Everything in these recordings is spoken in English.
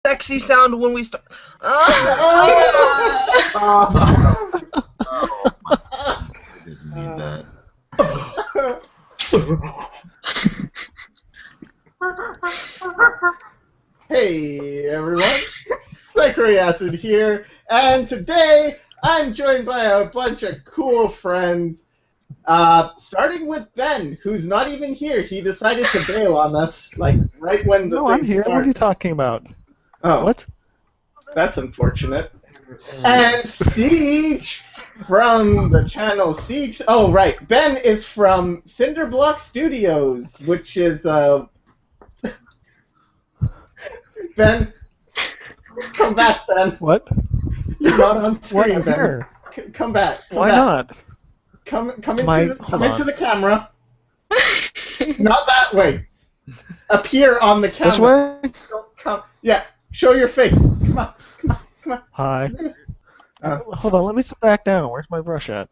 sexy sound when we start. I didn't need that. Hey everyone, Sycra here, and today I'm joined by a bunch of cool friends. Starting with Ben, who's not even here. He decided to bail on us, like right when the No, thing I'm here. started. What are you talking about? Oh, What? that's unfortunate. And Siege from the channel Siege. Oh, right. Ben is from Cinderblock Studios, which is Ben, come back, Ben. What? You're not on What? screen, I'm Ben. here. Come back. Why not? Come Hold into on. the camera. Not that way. Appear on the camera. This way? Don't come. Yeah. Show your face. Come on. Come on. Hi. Uh, Hold on, let me sit back down. Where's my brush at?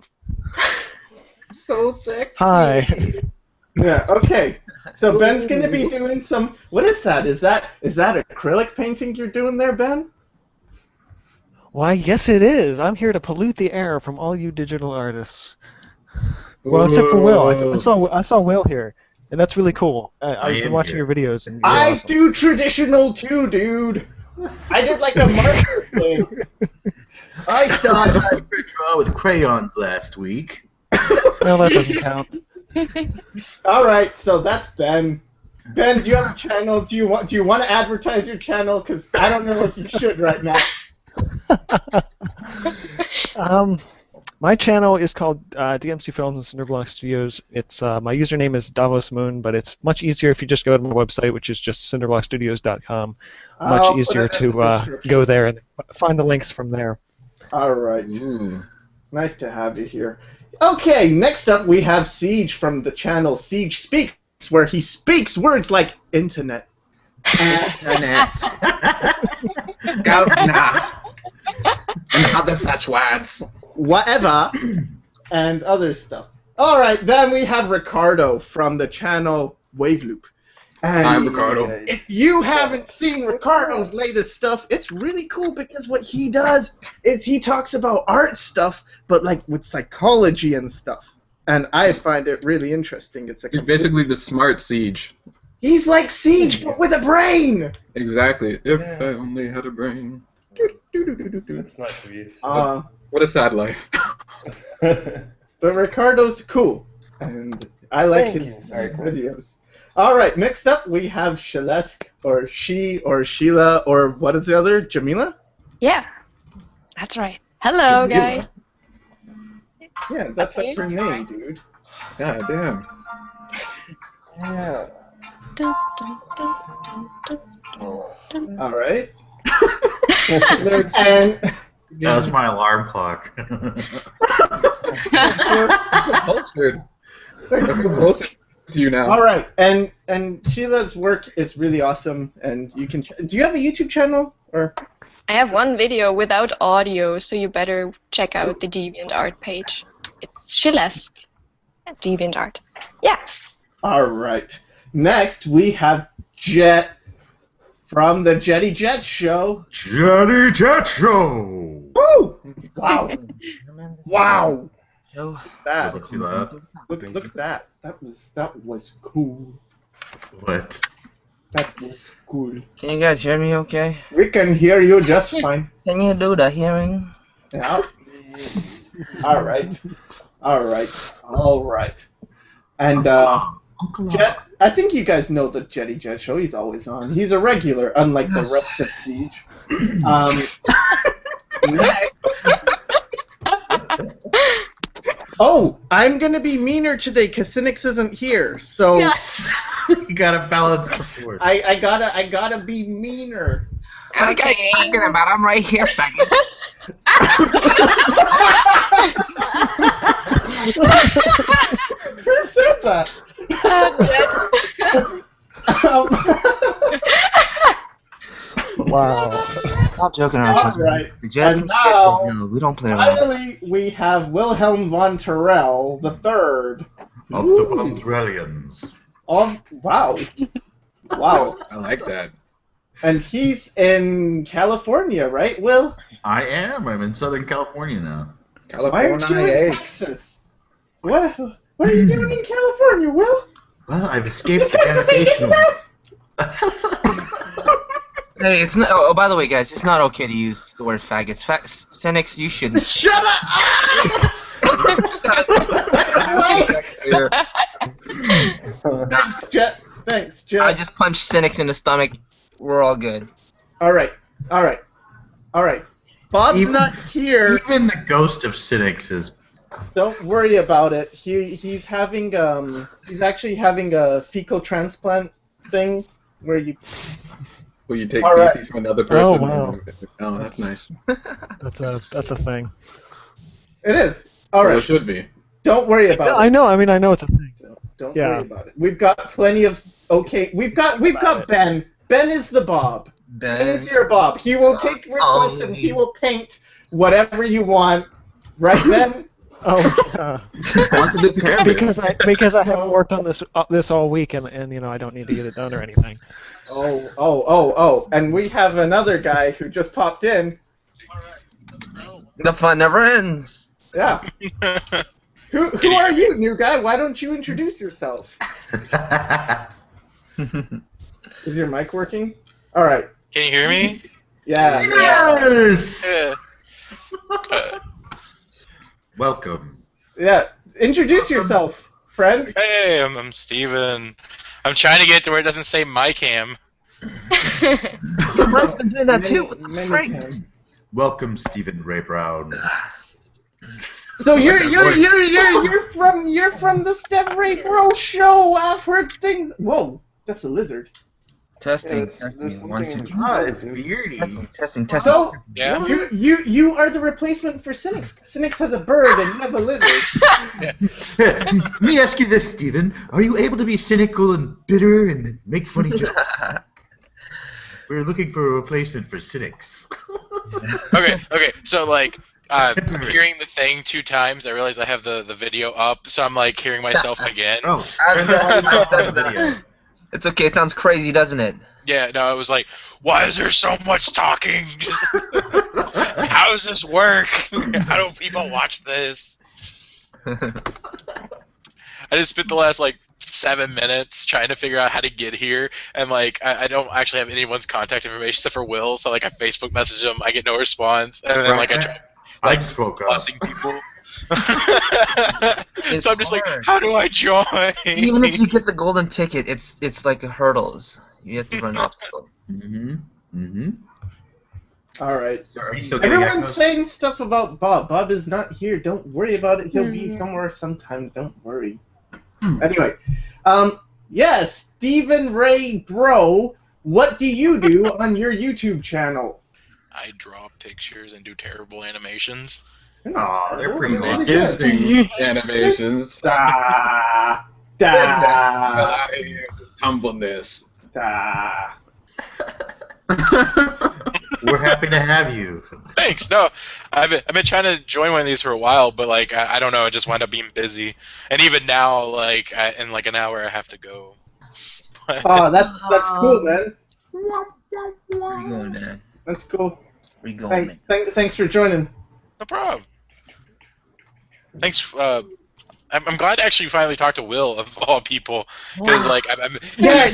So sexy. Hi. Yeah. Okay. So Ben's gonna be doing some. What is that? Is that acrylic painting you're doing there, Ben? Why, yes it is. I'm here to pollute the air from all you digital artists. Well, except for Will. I saw Will here, and that's really cool. I've been watching your videos, and you're awesome. do traditional too, dude. I did like a marker thing. I saw Cypher draw with crayons last week. No, that doesn't count. All right, so that's Ben. Ben, do you have a channel? Do you want to advertise your channel? Because I don't know if you should right now. My channel is called DMC Films and Cinderblock Studios. It's my username is Davos Moon, but it's much easier if you just go to my website, which is just cinderblockstudios.com. Much easier to go there and find the links from there. All right. Nice to have you here. Okay, next up we have Siege from the channel Siege Speaks, where he speaks words like internet. Internet. Governor. And other such words. Whatever, and other stuff. All right, then we have Ricardo from the channel Waveloop. And Hi, Ricardo. if you haven't seen Ricardo's latest stuff, it's really cool because what he does is he talks about art stuff, but like with psychology and stuff. And I find it really interesting. It's He's basically the smart Siege. He's like Siege, but with a brain. Exactly. If I only had a brain. That's nice of you. What a sad life. But Ricardo's cool, and I like his videos. All right, next up we have Shalesk, or She, or Sheila, or what is the other? Jamila? Yeah, that's right. Hello, Jamila. guys. Yeah, that's like her name, dude. God damn. Yeah. Dun, dun, dun, dun, dun, dun. All right. And That was my alarm clock. Cultured. Let's go closer to you now. all right, and Sheila's work is really awesome, and you can. Do you have a YouTube channel or? I have one video without audio, so you better check out the DeviantArt page. It's Shilesk at DeviantArt. Yeah. All right. Next we have Jet from the Jetty Jet Show. Jetty Jet Show! Woo! Wow! Wow! So, That Wasn't too loud. look at that. That was cool. What? That was cool. can you guys hear me okay? We can hear you just fine. Can you do the hearing? Yeah. All right. All right. All right. And Jet, I think you guys know the Jetty Jet Show. He's always on. He's a regular, unlike the rest of Siege. Next. Oh, I'm gonna be meaner today because Cynics isn't here. So Yes! You gotta balance the force. I gotta be meaner. What are you guys talking about? I'm right here, faggot. Who said that? Wow. Stop joking around, All children. right. The Jets And now, no, we don't play around. finally, we have Wilhelm von Terrell the Third. Of the Vonzrellians. Wow. Wow. I like that. And he's in California, right, Will? I am. I'm in Southern California now. Why aren't you in California. Texas? What are you doing in California, Will? Well, I've escaped You the can't say anything gravitational. Hey, it's not. Oh, by the way, guys, it's not okay to use the word faggots. Cynics, you shouldn't. Shut up! Thanks, Jet. Thanks, Jet. I just punched cynics in the stomach. We're all good. All right. Bob's not here. Even the ghost of cynics is. Don't worry about it. He's having he's actually having a fecal transplant thing where you. Will you take All right. feces from another person? wow. Oh, that's nice. That's a thing. It is. All Well, right. it should be. Don't worry about it. I know. I mean, I know it's a thing. Don't Yeah. worry about it. We've got plenty of okay. We've got Ben. Ben is the Bob. Ben is your Bob. He will take requests and he will paint whatever you want. Right, Ben? Oh, yeah. Onto this canvas. because I haven't worked on this all week, and I don't need to get it done or anything. Oh. And we have another guy who just popped in. The fun never ends. Yeah. Who are you, new guy? Why don't you introduce yourself? Is your mic working? All right. Can you hear me? Yeah. Yes! Yeah. Welcome. Yeah. Introduce yourself, friend. Hey, I'm Steven. I'm trying to get to where it doesn't say my cam. I've been doing that too. What the Many frick? can. Welcome, Stephen Ray Brown. So you're from the Steph Ray Bro show. I've heard things. Whoa, that's a lizard. Testing, there's testing. something 1, in 2, the- Ah, it's beardy. testing. So Yeah. you are the replacement for Cynics. Cynics has a bird and you have a lizard. Let me ask you this, Stephen. Are you able to be cynical and bitter and make funny jokes? We're looking for a replacement for cynics. Okay. So like, Temporary. hearing the thing 2 times, I realized I have the video up, so I'm like hearing myself again. Oh, I've that's the video. It's okay. It sounds crazy, doesn't it? Yeah, no, it was like, why is there so much talking? Just how does this work? How do people watch this? I just spent the last like 7 minutes trying to figure out how to get here, and like I don't actually have anyone's contact information except for Will, so like I Facebook message him, I get no response, and then like I try I like just woke up. blessing people. It's So I'm just like, hard. how do I join? Even if you get the golden ticket, it's like hurdles. You have to run obstacles. All right. So are you still getting Everyone's echoes? saying stuff about Bob. Bob is not here. Don't worry about it. He'll be somewhere sometime. Don't worry. Anyway, yes, Stephen Ray Bro, what do you do on your YouTube channel? I draw pictures and do terrible animations. Aw, they're pretty Really awesome. good. Disney animations. Da, da, Humbleness. da. We're happy to have you. Thanks. No, I've been trying to join one of these for a while, but like I don't know, I just wound up being busy, and even now, like in like an hour, I have to go. Oh, that's cool, man. Where you going, man? That's cool. Where you going, man? Thanks for joining. No problem. Thanks. I'm glad to actually finally talk to Will of all people, because like I'm Yeah.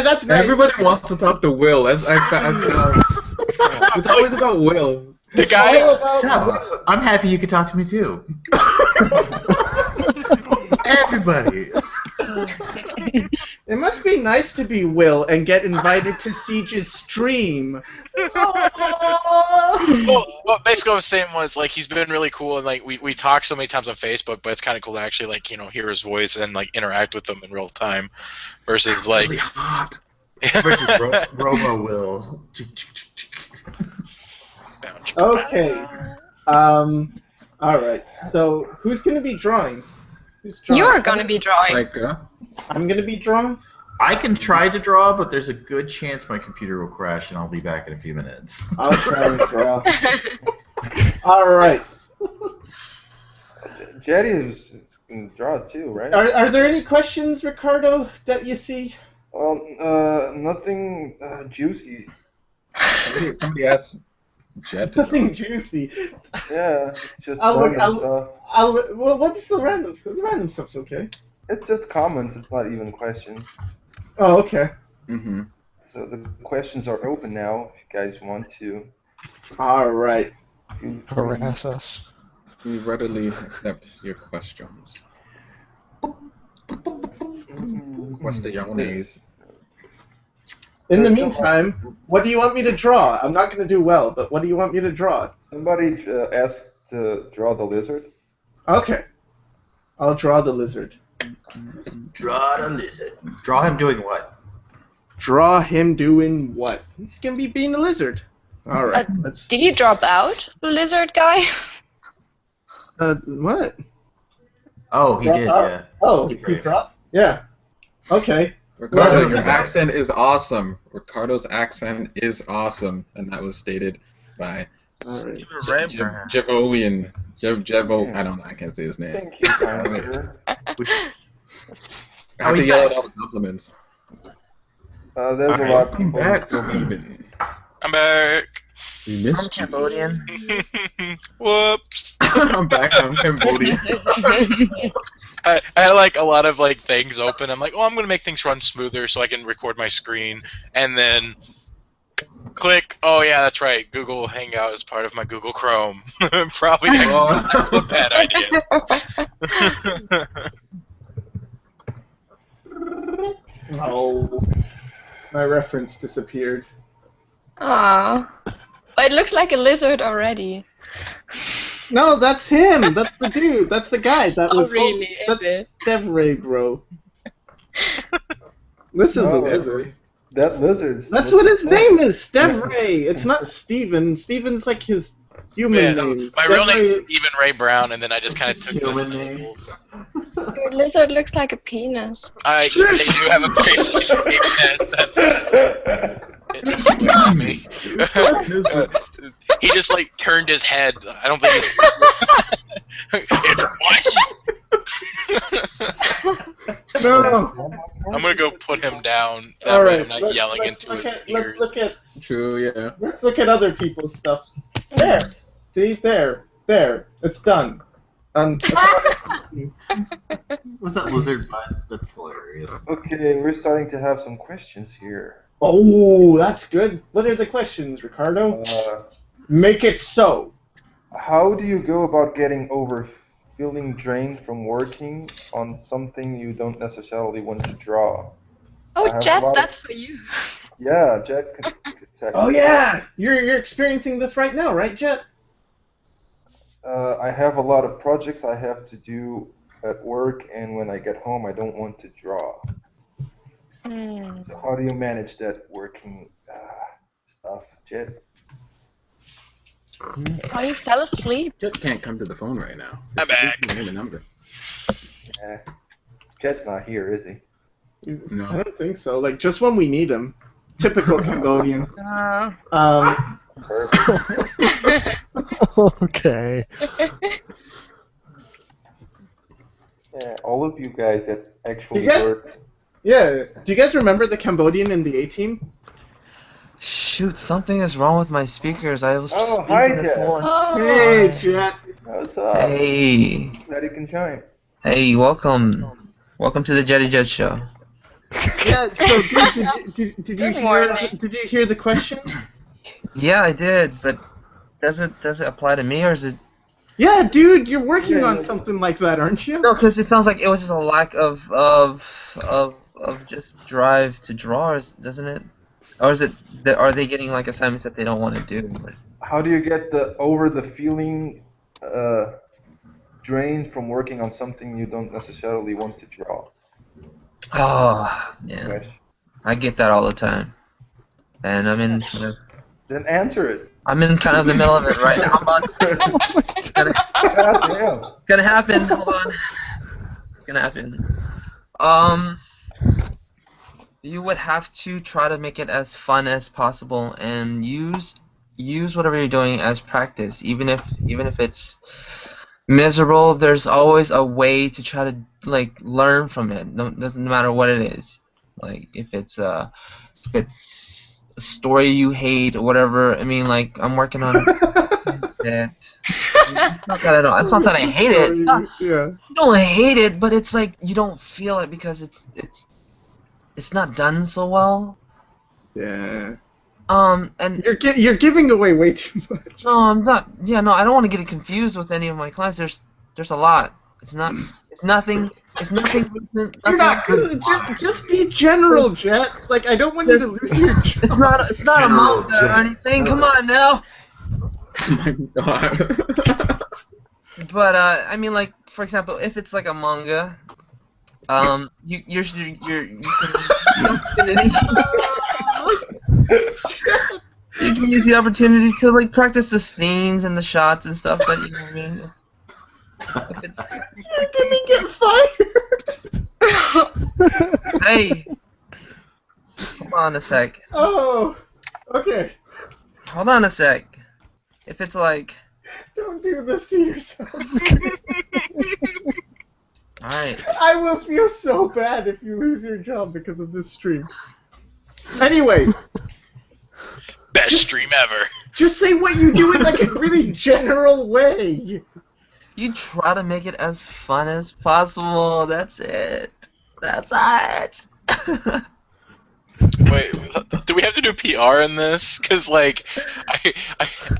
That's nice. Everybody wants to talk to Will. It's always about Will. the guy. All about So, I'm happy you could talk to me too. Everybody. It must be nice to be Will and get invited to Siege's stream. Well, basically what I was saying was like he's been really cool, and like we talk so many times on Facebook, but it's kind of cool to actually like hear his voice and like interact with him in real time, versus like Really hot. Versus Robo Will. Okay. All right. So who's gonna be drawing? Who's drawing? You're gonna be drawing. Like, I'm gonna be drawing. I can try to draw, but there's a good chance my computer will crash and I'll be back in a few minutes. I'll try and draw. All right. Jetty can draw too, right? Are there any questions, Ricardo, that you see? Well, nothing juicy. Somebody asked Jet to Nothing juicy. Yeah, it's just I'll look. random stuff. Well, what's the random stuff? The random stuff's okay. It's just comments. It's not even questions. Oh, okay. Mm-hmm. So the questions are open now. If you guys want to, All right. feel free. Harass us. We readily accept your questions. Questiones. In the meantime, what do you want me to draw? I'm not going to do well, but what do you want me to draw? Somebody asked to draw the lizard. Okay. I'll draw the lizard. Draw the lizard. Draw him doing what? Draw him doing what? He's going to be being a lizard. All right. Let's. Did he drop out, the lizard guy? What? Oh, he Drop did, out? yeah. Oh, Steve he Ray. dropped? Yeah. Okay. Ricardo, Well, your accent is awesome. Ricardo's accent is awesome, and that was stated by All right. Jevovian. Jevo. I don't know. I can't say his name. Thank you, Tyler. I have to yell out all the compliments. There's a lot of I'm people. back, Steven. I'm back. We I'm missed you. Cambodian. Whoops. I'm back. I'm Cambodian. I had like a lot of like things open. I'm like, oh, I'm gonna make things run smoother so I can record my screen, and then click. Oh yeah, that's right. Google Hangout is part of my Google Chrome. Probably that was a bad idea. Oh, my reference disappeared. Aw. It looks like a lizard already. No, that's him. That's the dude. That's the guy. That Oh, was. really? Is That's it? Devray, bro. This is the Oh, lizard. That lizard's. That's what his name is, Stevray. It's not Steven. Steven's like his human Yeah, name. my real name's Stevray- Stephen Ray Brown, and then I just kind of took Human this. name. Your lizard looks like a penis. They do have a big me. He just like turned his head. I don't think. What? No. I'm gonna go put him down. That All way right. I'm not let's- yelling let's into look his at- ears. True, yeah. Let's look at other people's stuff. There. See, there. It's done. What's that lizard butt? That's hilarious. Okay, we're starting to have some questions here. Oh, that's good. What are the questions, Ricardo? Make it so. How do you go about getting over feeling drained from working on something you don't necessarily want to draw? I Oh, have Jet, a lot of- that's for you. Yeah, Jet could check. Oh yeah, you're experiencing this right now, right, Jet? I have a lot of projects I have to do at work, and when I get home, I don't want to draw. So how do you manage that working stuff, Jet? Oh, you fell asleep. Jet can't come to the phone right now. I'm back. Name the number. Jet's not here, is he? No. I don't think so. Like just when we need him. Typical Cambodian. Perfect. Okay. Yeah, all of you guys that actually You guys- work. Yeah. Do you guys remember the Cambodian in the A-Team? Shoot, something is wrong with my speakers. I was Oh, speaking hi, this Jet. whole. Hey, Jet. What's up? Hey, Glad you can join. hey, welcome to the Jetty Jet Show. Yeah. So, dude, did you Good hear? morning. Did you hear the question? Yeah, I did, but does it apply to me or is it? Yeah, dude, you're working on something like that, aren't you? No, because it sounds like it was just a lack of just drive to draw, doesn't it? Or is it? Are they getting like assignments that they don't want to do? How do you get over the feeling drained from working on something you don't necessarily want to draw? Oh, yeah, Question. I get that all the time, and I'm in. Then answer it. I'm in kind of the middle of it right now. I'm about it's God damn. gonna happen. Hold on. It's gonna happen. You would have to try to make it as fun as possible and use whatever you're doing as practice, even if it's miserable. There's always a way to try to like learn from it. No, doesn't matter what it is. Like if it's a story you hate or whatever. I mean, like I'm working on that. It's not that I don't. It's not that I hate it. It's not, Yeah. you don't hate it, but it's like you don't feel it because it's not done so well. Yeah. And You're giving away way too much. no, I'm not. Yeah, no, I don't want to get it confused with any of my clients. There's a lot. It's nothing. It's nothing. You're not just be general, Jet. Like I don't want you to lose your job. It's not a General manga or Jet. anything. Come on now. Oh my god. But I mean, like for example, if it's like a manga, you can use the opportunity to like practice the scenes and the shots and stuff. That you know what I mean. If it's, You're gonna get fired. hey, hold on a sec. Oh. Okay. Hold on a sec. If it's like, Don't do this to yourself. all right. I will feel so bad if you lose your job because of this stream. Anyways, Best stream ever. just say what you do in like a really general way. You try to make it as fun as possible. That's it. That's it. Wait, do we have to do PR in this? Because like,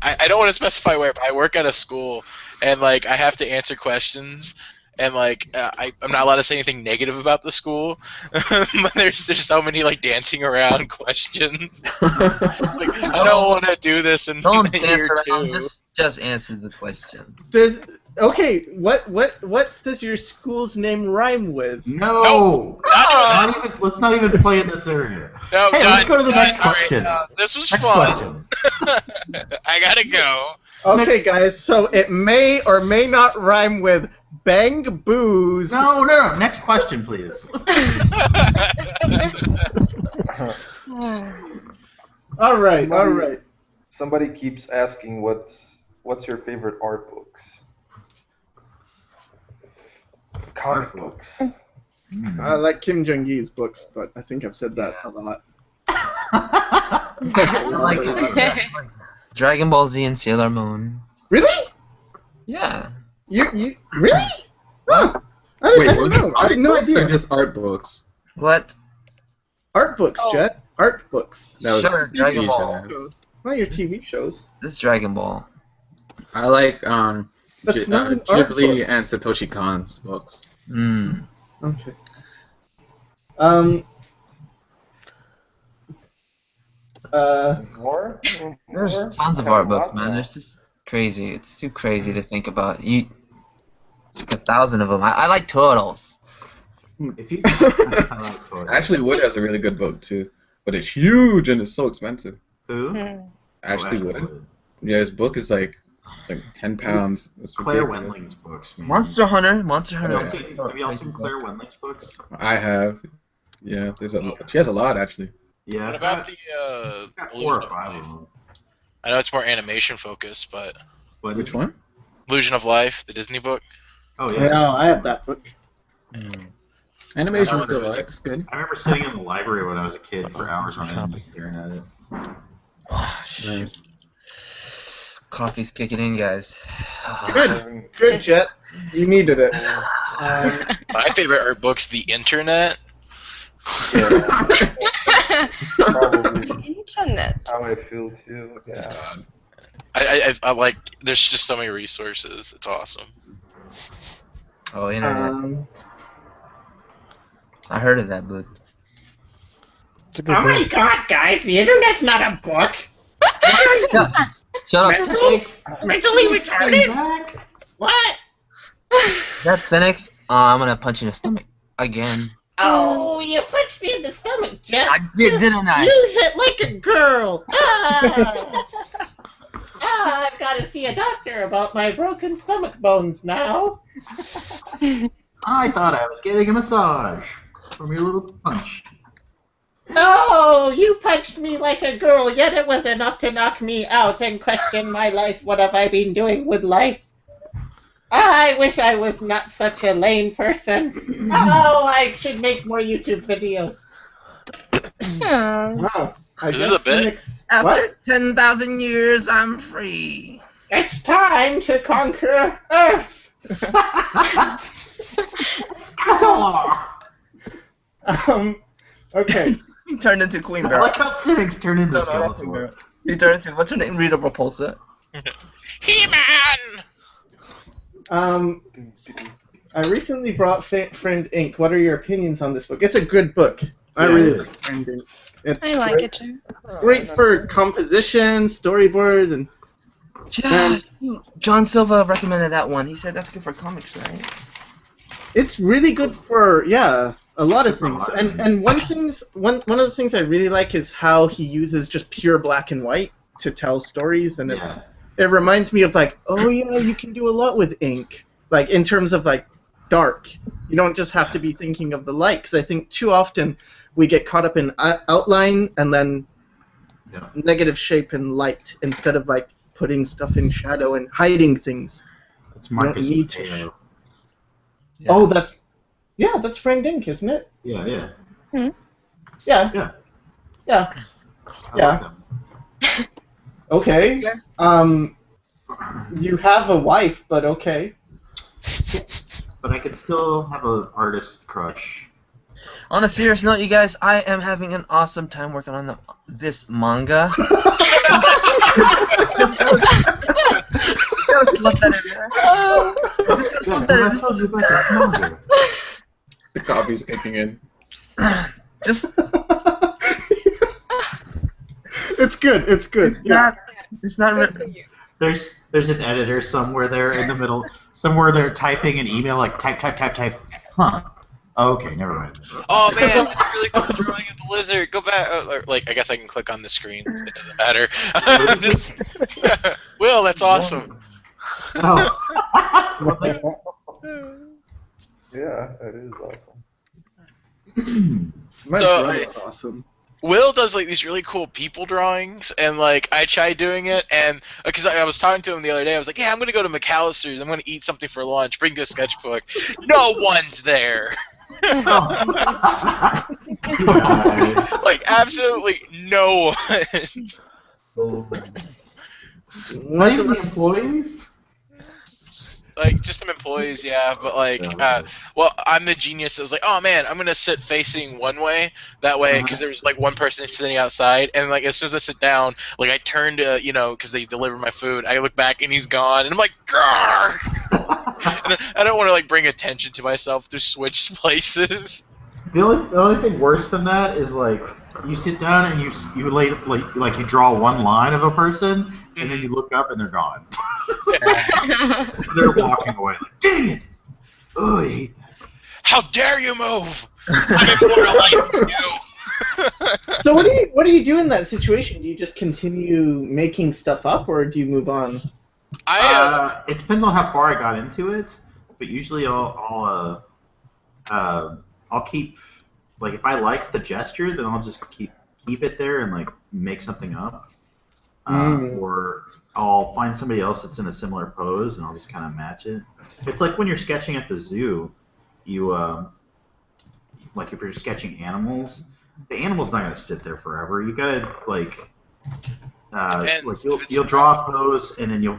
I don't want to specify where, but I work at a school, and like I have to answer questions, and like I'm not allowed to say anything negative about the school. But there's so many like dancing around questions. Like I don't want to do this in Don't year dance around. two. Just answer the question. What does your school's name rhyme with? No. Not doing Let's not even play in this area. No, Hey, let's go to the done. next All right, question. this was Next fun. question. I gotta go. Okay, guys, so it may or may not rhyme with bang booze. No. Next question, please. All right. Somebody keeps asking what's your favorite art books? Comic books. I like Kim Jong-gi's books, but I think I've said that a lot. I like Dragon Ball Z and Sailor Moon. Really? Yeah. You really? Huh. I didn't know. I had no idea. They're just art books. What? Art books, Jet. Art books. That was Sure, a Dragon TV Ball. show. Not your TV shows. This is Dragon Ball. I like That's not an art Ghibli book. and Satoshi Kon's books. Okay. More? There's tons of I have art a books, lot man. more. There's just crazy. It's too crazy to think about. Like 1,000 of them. I like turtles. If you, I like Tori. Ashley Wood has a really good book too, but it's huge and it's so expensive. Who? Ashley Wood. Yeah, his book is like 10 pounds. It's Claire ridiculous. Wendling's books. Man. Monster Hunter. Have you all seen Claire Wendling's books? I have. Yeah, she has a lot actually. Yeah. What I've about got- the I've got 4 or Illusion of 5 Life? of them. I know it's more animation focused, but What Which is- one? Illusion of Life, the Disney book. Oh yeah. No, I have that book. Animation I still remember looks good. I remember sitting in the library when I was a kid for hours on end just staring at it. Oh, shit. Coffee's kicking in, guys. Good. Good, Jet. You needed it. My favorite art book's The Internet. Probably Internet. how I feel too. Yeah. I like. There's just so many resources. It's awesome. Oh, internet. I heard of that book. It's a good book. God, guys, the internet's not a book. Shut up. Mentally retarded? What? That cynics. I'm gonna punch you in the stomach again. Oh, you punched me in the stomach, Jet. I did, didn't I? You hit like a girl. I've got to see a doctor about my broken stomach bones now. I thought I was getting a massage from your little punch. Oh, you punched me like a girl, yet it was enough to knock me out and question my life. What have I been doing with life? I wish I was not such a lame person. Oh, I should make more YouTube videos. Yeah. Wow. I Is this guess a bit? cynics. After What? 10,000 years, I'm free. It's time to conquer Earth. Okay. He turned into Queen I Bear. like how cynics turn into No, not Queen Skeletor. Bear. He turned into, what's her name? Rita Repulsa. He-Man! I recently brought Friend Inc. What are your opinions on this book? It's a good book. I really like Friend Inc. It's I like great, it too. great for composition, storyboard, and Yeah, John Silva recommended that one. He said that's good for comics, right? it's really good for a lot of things. And one of the things I really like is how he uses just pure black and white to tell stories, and it reminds me of like, oh yeah, you can do a lot with ink, like in terms of like dark. You don't just have to be thinking of the light, because I think too often we get caught up in outline and then negative shape and light instead of like putting stuff in shadow and hiding things. It's Marcus You don't need to. Mateo. Yeah. Oh, that's Frank Dink, isn't it? Yeah. Yeah. Yeah. Yeah. I Yeah. like them. Okay. Yes. You have a wife, but okay. But I could still have an artist crush. On a serious note, you guys, I am having an awesome time working on this manga. Just slip that in there. Just Yeah, slip that I told you about this manga. The coffee's kicking in. Just It's good. It's good. it's not Good for written. you. There's an editor somewhere there in the middle. Somewhere they're typing an email like type. Huh. Okay, never mind. Oh man, that's really cool drawing of the lizard. Go back. Like, I guess I can click on the screen. It doesn't matter. Will, that's awesome. Oh. Yeah, that is awesome. My So, brother's awesome. Will does like these really cool people drawings, and like I tried doing it, and because I was talking to him the other day, I was like, "Yeah, I'm gonna go to McAllister's. I'm gonna eat something for lunch. Bring a sketchbook." No one's there. Like absolutely no one. Not even the employees? Like just some employees, yeah, but like, well, I'm the genius that was like, oh man, I'm gonna sit facing one way, that way, because there was like one person sitting outside, and like as soon as I sit down, like I turn to, because they deliver my food, I look back and he's gone, and I'm like, grrr! And I don't want to like bring attention to myself to switch places. The only thing worse than that is like you sit down and you lay like you draw one line of a person and then you look up and they're gone. They're walking away like, dang it! Oh, I hate that. How dare you move? I'm in more life than you. So what do you do in that situation? Do you just continue making stuff up, or do you move on? It depends on how far I got into it, but usually I'll keep, like, if I like the gesture, then I'll just keep it there and like make something up, or I'll find somebody else that's in a similar pose and I'll just kind of match it. It's like when you're sketching at the zoo, you like if you're sketching animals, the animal's not gonna sit there forever. You gotta like you'll draw a pose, and then you'll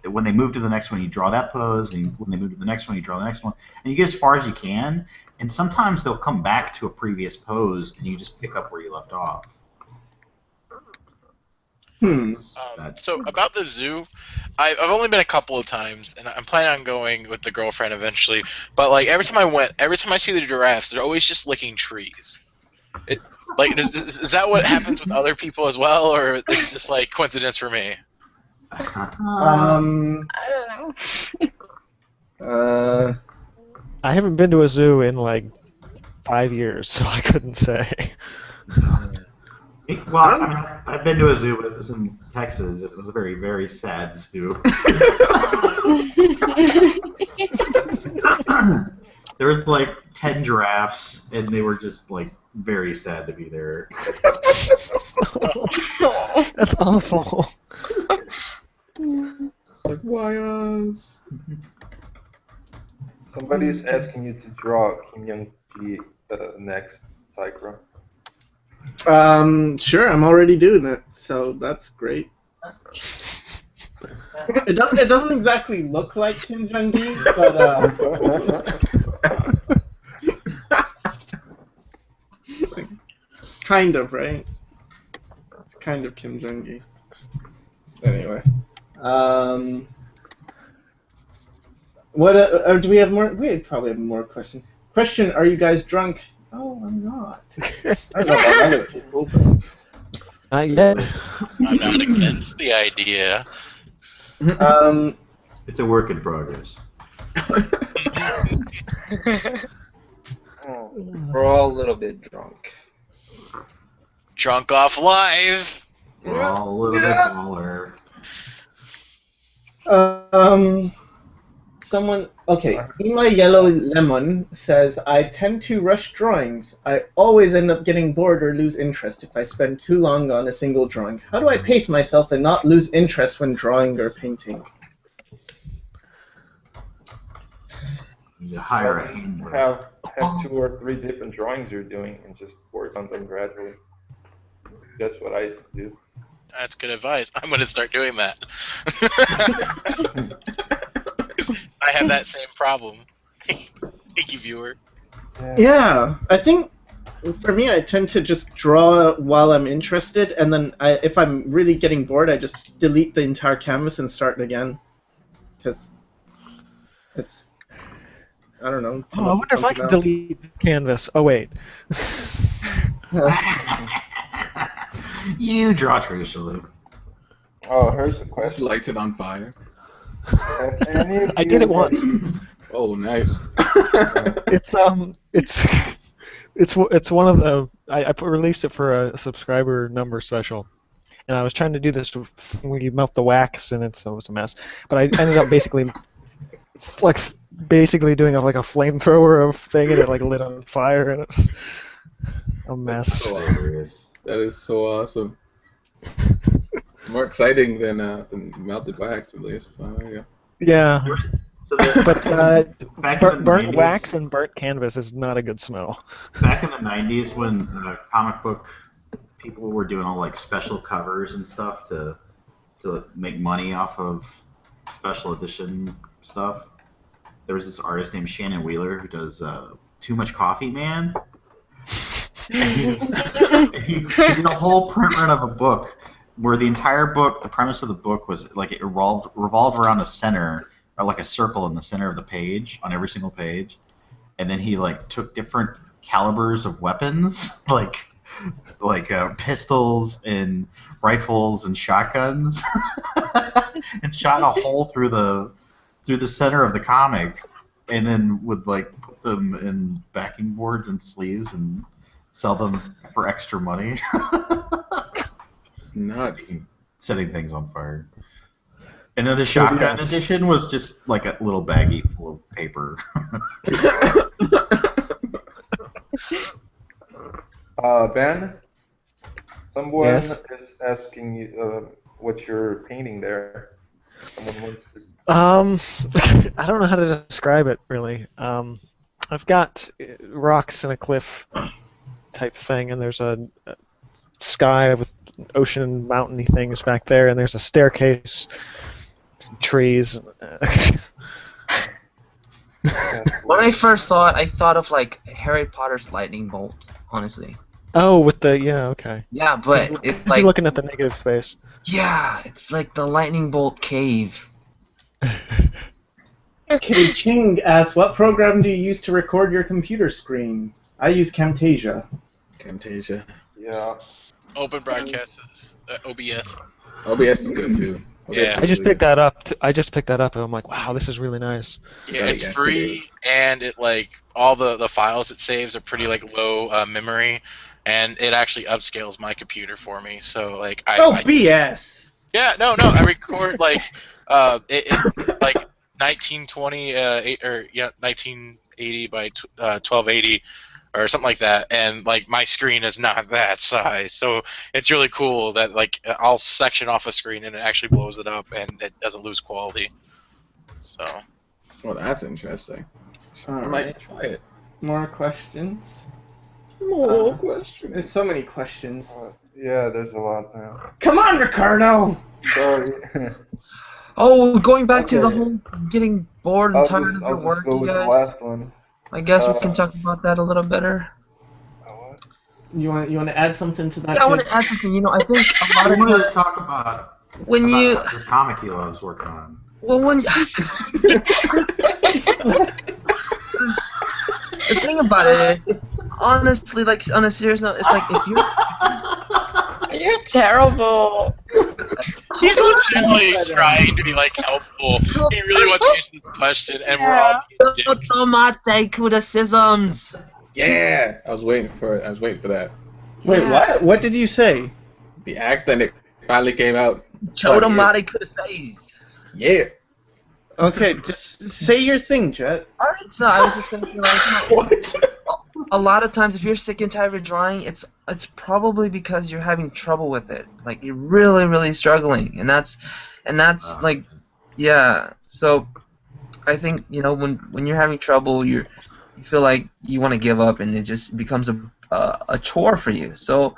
when they move to the next one, you draw that pose, and when they move to the next one, you draw the next one, and you get as far as you can. And sometimes they'll come back to a previous pose, and you just pick up where you left off. So about the zoo, I've only been a couple of times, and I'm planning on going with the girlfriend eventually. But like every time I see the giraffes, they're always just licking trees. Is that what happens with other people as well, or is it just like coincidence for me? I don't know. I haven't been to a zoo in like 5 years, so I couldn't say. Well, I've been to a zoo, but it was in Texas. It was a very, very sad zoo. There was like 10 giraffes, and they were just like very sad to be there. That's awful. Like, why us? Somebody's asking you to draw Kim Young-gi next, Sycra. Sure, I'm already doing it, so that's great. It doesn't exactly look like Kim Jong-gi, but it's kind of, right? It's kind of Kim Jong-gi. Anyway, what? Do we have more? We probably have more questions. Question: Are you guys drunk? Oh, I'm not. I don't know about other people, but Not yet. I'm not against the idea. It's a work in progress. We're all a little bit drunk. Drunk off live. We're all a little bit taller. Someone, okay, In My Yellow Lemon says, I tend to rush drawings. I always end up getting bored or lose interest if I spend too long on a single drawing. How do I pace myself and not lose interest when drawing or painting? You hire a handler. Have 2 or 3 different drawings you're doing and just work on them gradually. That's what I do. That's good advice. I'm going to start doing that. I have that same problem. Thank you, viewer. Yeah, I think for me, I tend to just draw while I'm interested, and then if I'm really getting bored, I just delete the entire canvas and start again. Because it's, I don't know. Oh, I wonder if I can delete the canvas. Oh, wait. You draw traditionally. Oh, here's the Just question. lights it on fire. Have any of I you did it once. Oh, nice. It's one of the I released it for a subscriber number special, and I was trying to do this where you melt the wax, and it was a mess. But I ended up basically doing like a flamethrower of thing, and it like lit on fire, and it was a mess. Hilarious. That is so awesome. More exciting than melted wax, at least. So, there you go. Yeah, So but back in the burnt 90s, wax and burnt canvas is not a good smell. back in the 90s when comic book people were doing all like special covers and stuff to make money off of special edition stuff, there was this artist named Shannon Wheeler who does Too Much Coffee Man. And he did a whole print run of a book where the entire book, the premise of the book was like it revolved around a center, or like a circle in the center of the page on every single page, and then he like took different calibers of weapons, like pistols and rifles and shotguns, and shot a hole through the center of the comic, and then would like put them in backing boards and sleeves and sell them for extra money. It's nuts. Setting things on fire. And then the shotgun edition was just like a little baggie full of paper. Ben, someone Yes? is asking you what you're painting there. Someone wants to. I don't know how to describe it really. I've got rocks and a cliff type thing, and there's a sky with ocean and mountainy things back there, and there's a staircase, some trees. When I first saw it, I thought of like Harry Potter's lightning bolt. Honestly. Oh, with the okay. Yeah, but it's You're like looking at the negative space. yeah, it's like the lightning bolt cave. Kitty Ching asks, what program do you use to record your computer screen? I use Camtasia. Camtasia. Yeah. Open broadcasters, OBS. OBS is good too. Yeah. I just picked that up. I just picked that up, and I'm like, wow, this is really nice. Yeah, Right, it's yes, free, and it like all the files it saves are pretty like low memory, and it actually upscales my computer for me. So like BS! Yeah, no, I record like it like 1920 1980 by 1280 or something like that, and like my screen is not that size, so it's really cool that like I'll section off a screen and it actually blows it up and it doesn't lose quality. So. Well, that's interesting. I Alright, might try it. more questions? More questions. There's so many questions. Yeah, there's a lot now. Come on, Ricardo! Sorry. Oh, going back to the Okay. whole getting bored and tired of I'll your just work, go you with the guys. last one. I guess we Uh, can talk about that a little better. What? You want to add something to that? Yeah, I want Jake? to add something. You know, I think a lot I of wanted to times talk about when you, this comic he loves working on. well, when the thing about it is, honestly, like on a serious note, it's like if you're You're terrible. He's legitimately trying to be like helpful. He really wants to answer this question, and we're all being dicks. tomate criticisms. Yeah, I was waiting for that. Wait, Yeah. what? What did you say? The accent it finally came out. Chotomate criticisms. Yeah. Okay, just say your thing, Jet. Alright, so I was just gonna say like, What? a lot of times if you're sick and tired of drawing, it's probably because you're having trouble with it. Like you're really, really struggling, and that's like, yeah. So I think when you're having trouble, you feel like you want to give up, and it just becomes a chore for you. So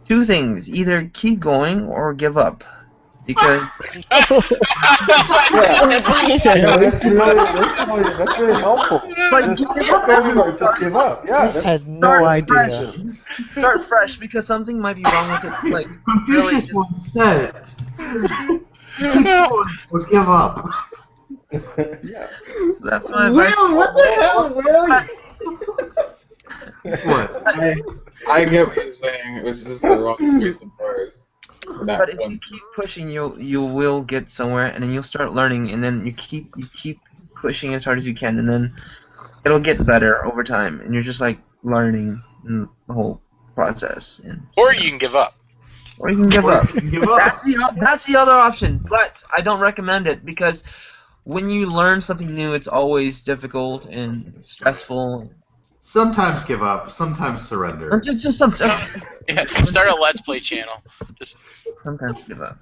two things: either keep going or give up, because Advice. Yeah, that's really helpful. like Just keep going or just give up. Yeah, I that's had no idea. start fresh, because something might be wrong with it. Like really, Confucius once said, keep going or give up. yeah. that's my advice. Will, what the hell, Will? What? I get what you're saying. It was just the wrong choice of words. That But if one. you keep pushing, you will get somewhere, and then you'll start learning, and then you keep pushing as hard as you can, and then it'll get better over time, and you're just like learning in the whole process, Or you can give up. or you can give up. You can give up. That's the other option, but I don't recommend it, because when you learn something new, it's always difficult and stressful. Sometimes give up, sometimes surrender. Or just sometimes Yeah, start a Let's Play channel. Just give up.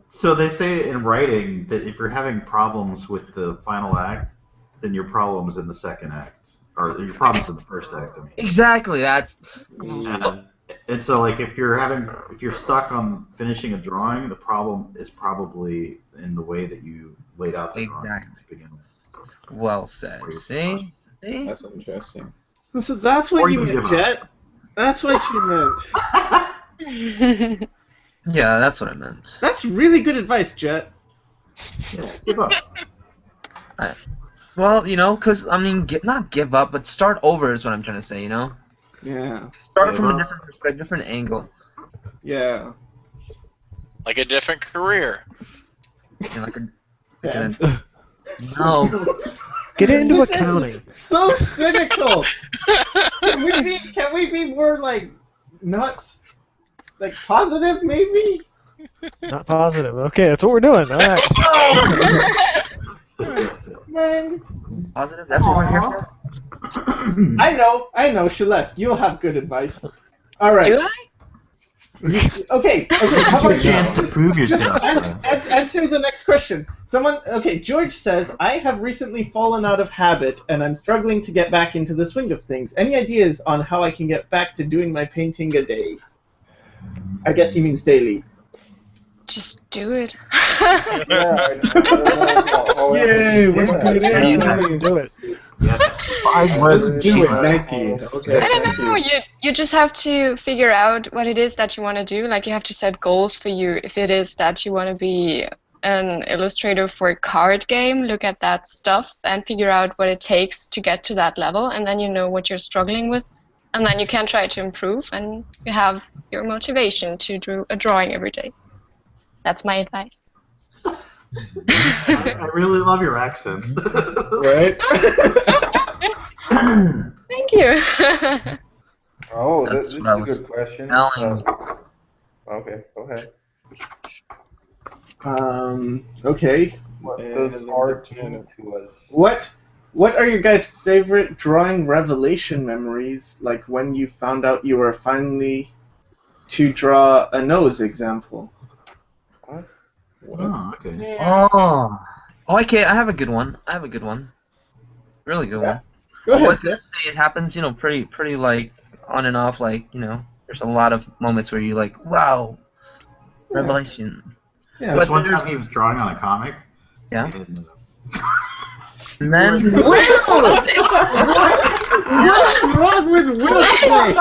So they say in writing that if you're having problems with the final act, then your problem's in the second act, or your problem's in the first act. I mean. Exactly. That's And so, like, if you're stuck on finishing a drawing, the problem is probably in the way that you laid out the drawing Exactly. to begin with. well said. See? That's interesting. So that's Or what you you can meant, give up. Jet. That's what you meant. Yeah, that's what I meant. That's really good advice, Jet. Yeah, give up. Well, because I mean, not give up, but start over is what I'm trying to say. Yeah. Start Give from a up. different perspective, different angle. Yeah. like a different career. Like Yeah. no. Get into This is accounting. So cynical. Can we be more like nuts? Like positive, maybe? Not positive. Okay, that's what we're doing. All right. Man. Positive. That's what we're here for. I know, Celeste, you'll have good advice. Alright. Do I? Okay, how It's your about chance to prove yourself. Answer the next question. George says, I have recently fallen out of habit and I'm struggling to get back into the swing of things. Any ideas on how I can get back to doing my painting a day? I guess he means daily. Just do it. Yeah, I don't know how Yay, else to we say did that. it. You have to do it. Yes. Let's do it, Uh, Nike. Okay, I don't thank know. you. You just have to figure out what it is that you want to do. Like you have to set goals for you. If it is that you want to be an illustrator for a card game, look at that stuff and figure out what it takes to get to that level, and then you know what you're struggling with, and then you can try to improve, and you have your motivation to do a drawing every day. That's my advice. I really love your accents. Right? Thank you. Oh, That's this is what I a was good question. telling Okay, go ahead. Okay. What does art mean to us? What are your guys' favorite drawing revelation memories? Like when you found out you were finally to draw a nose example. Oh, okay. Oh. Okay, I have a good one. Really good one. Go I ahead, was gonna Jeff. say it happens, pretty like on and off. Like, there's a lot of moments where you're like, wow, Yeah. revelation. Yeah. This But one there's- time he was drawing on a comic. Yeah. And, And then Will! What's wrong with Will today?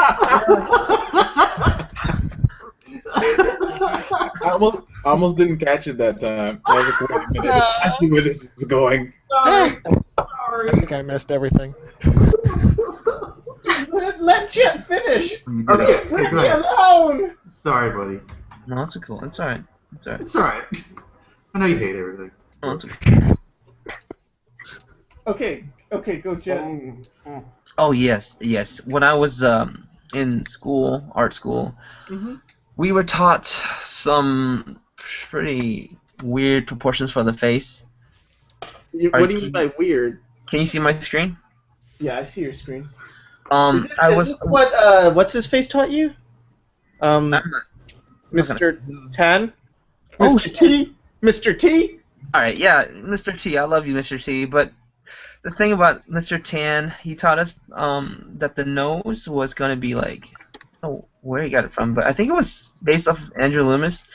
I almost didn't catch it that time. I was like, wait a minute. I see where this is going. Sorry. I think I missed everything. Let Jet finish. Okay, Leave go me ahead. alone. Sorry, buddy. no, it's cool. It's alright. It's alright. It's alright. I know you hate everything. No, it's okay. Okay, go Jet. Oh yes. When I was in school, art school, Mm-hmm. we were taught some pretty weird proportions for the face. What do you mean by weird? Can you see my screen? Yeah, I see your screen. I Is was. this what what's his face taught you? I'm not- Mr. Tan? Oh, Mr. T? Mr. T? Alright, yeah, Mr. T. I love you, Mr. T. But the thing about Mr. Tan, he taught us that the nose was gonna be like, oh, where he got it from, but I think it was based off of Andrew Loomis.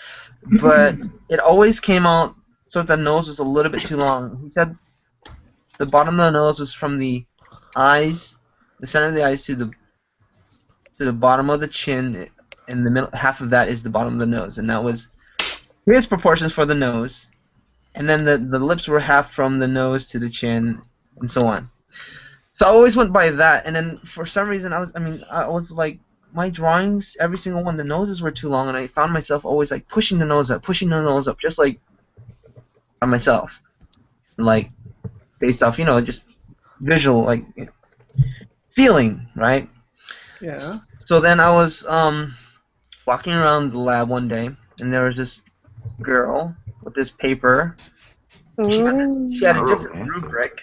But it always came out so that the nose was a little bit too long. He said the bottom of the nose was from the eyes, the center of the eyes to the bottom of the chin, and the middle half of that is the bottom of the nose, and that was his proportions for the nose. And then the lips were half from the nose to the chin, and so on. So I always went by that, and then for some reason I was like, my drawings, every single one, the noses were too long, and I found myself always like pushing the nose up, just like on myself, like based off, just visual, like feeling, right? Yeah. So then I was walking around the lab one day, and there was this girl with this paper. She had a different rubric.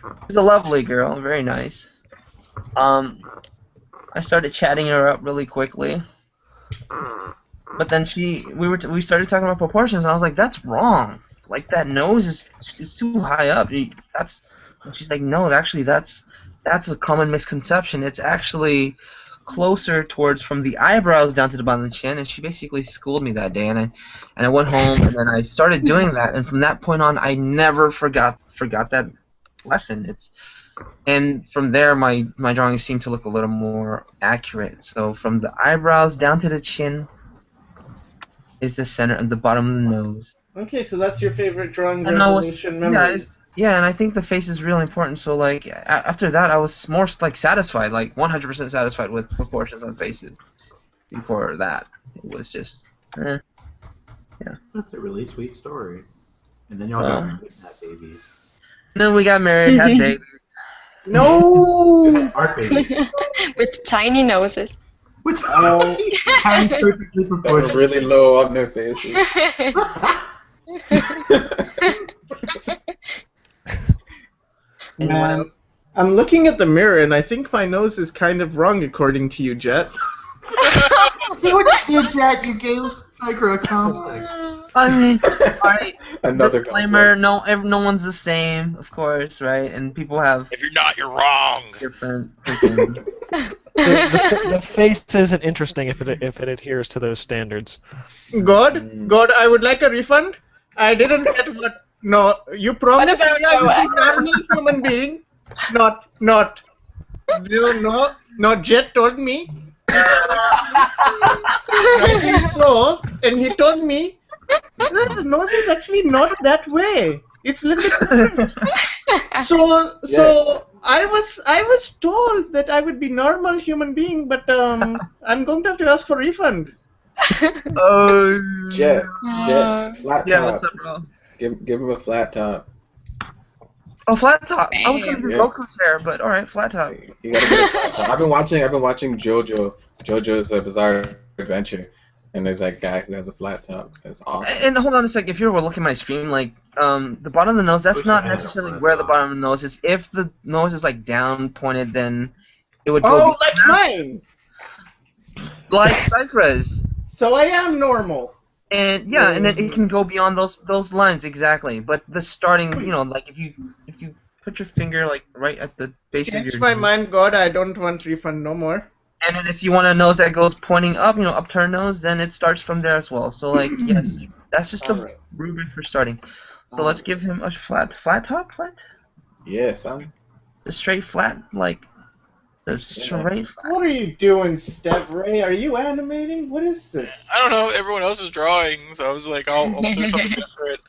She was a lovely girl, very nice. I started chatting her up really quickly, but then we started talking about proportions, and I was like, "That's wrong. Like that nose is too high up." And she's like, "No, actually, that's a common misconception. It's actually closer towards from the eyebrows down to the bottom of the chin." And she basically schooled me that day, and I went home, and then I started doing that, and from that point on, I never forgot that lesson. And from there, my drawings seem to look a little more accurate. So from the eyebrows down to the chin is the center and the bottom of the nose. Okay, so that's your favorite drawing And I was, revelation memory. yeah, and I think the face is really important. So like after that, I was more like satisfied, like 100% satisfied with proportions on faces. Before that, it was just, yeah. That's a really sweet story. And then y'all got married and had babies. And then we got married, had babies. No! Art babies. With tiny noses. Which tiny, perfectly They were proportioned. really low on their faces. Anyone Man, else? I'm looking at the mirror and I think my nose is kind of wrong according to you, Jet. See what you did, Jet? You gave Sycra a complex. I mean, alright. Another Disclaimer: complex. no one's the same, of course, right? And people have If you're not, you're wrong. different freaking. The face isn't interesting if it adheres to those standards. God, I would like a refund. I didn't get what. No, you promised about me I would be Noah? a normal human being. Not. No, Jet told me. Rightly so, and he told me that the nose is actually not that way. It's a little bit different. So I was told that I would be normal human being, but I'm going to have to ask for refund. Oh. Jet, flat Yeah, top. what's up, bro? Give him a flat top. Oh, flat top. I was gonna do Yeah. Goku's hair, but all right, flat top. You gotta get a flat top. I've been watching JoJo's Bizarre Adventure, and there's that guy who has a flat top. It's awesome. And hold on a sec. If you were looking at my stream, like the bottom of the nose, that's Wish not I had a necessarily flat where the top. bottom of the nose is. If the nose is like down pointed, then it would go Oh, like mine. like Sycra's. So I am normal. And yeah, and then it can go beyond those lines exactly. But the starting, like if you put your finger like right at the base of Change your my knee. mind, God. I don't want refund no more. And then if you want a nose that goes pointing up, up to our nose, then it starts from there as well. So like yes, that's just the Alright. rubric for starting. So let's give him a flat top, flat, Yes, I'm. the straight flat, like the straight flat. What are you doing, Step Ray? Are you animating? What is this? I don't know. Everyone else is drawing, so I was like, I'll do something different.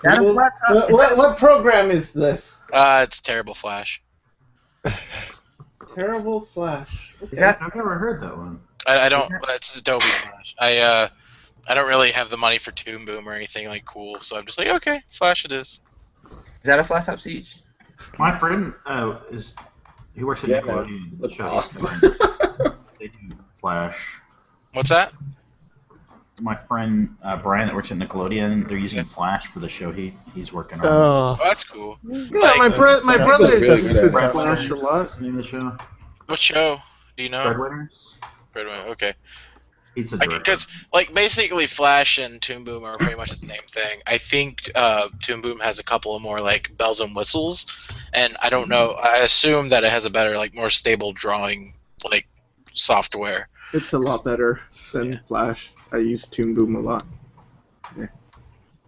That a flat top? What program is this? It's terrible Flash. Terrible Flash. Is that I've never heard that one. I don't. It's Adobe Flash. I don't really have the money for Toon Boom or anything like cool, so I'm just like, okay, Flash it is. a flat top, Siege? My friend he works at Yeah, Nickelodeon. that's shows. awesome. They do Flash. What's that? My friend Brian that works at Nickelodeon, they're using Flash for the show he's working on. Oh, that's cool. Yeah, my That's brother really uses good. Flash a lot. What's the name of the show? What show? Do you know? Breadwinners. Breadwinner. Okay. He's the director. Because like basically Flash and Toon Boom are pretty much the same thing. I think Toon Boom has a couple of more like bells and whistles, and I don't know. I assume that it has a better, like, more stable drawing like software. It's a lot better than Flash. I use Toon Boom a lot. Yeah,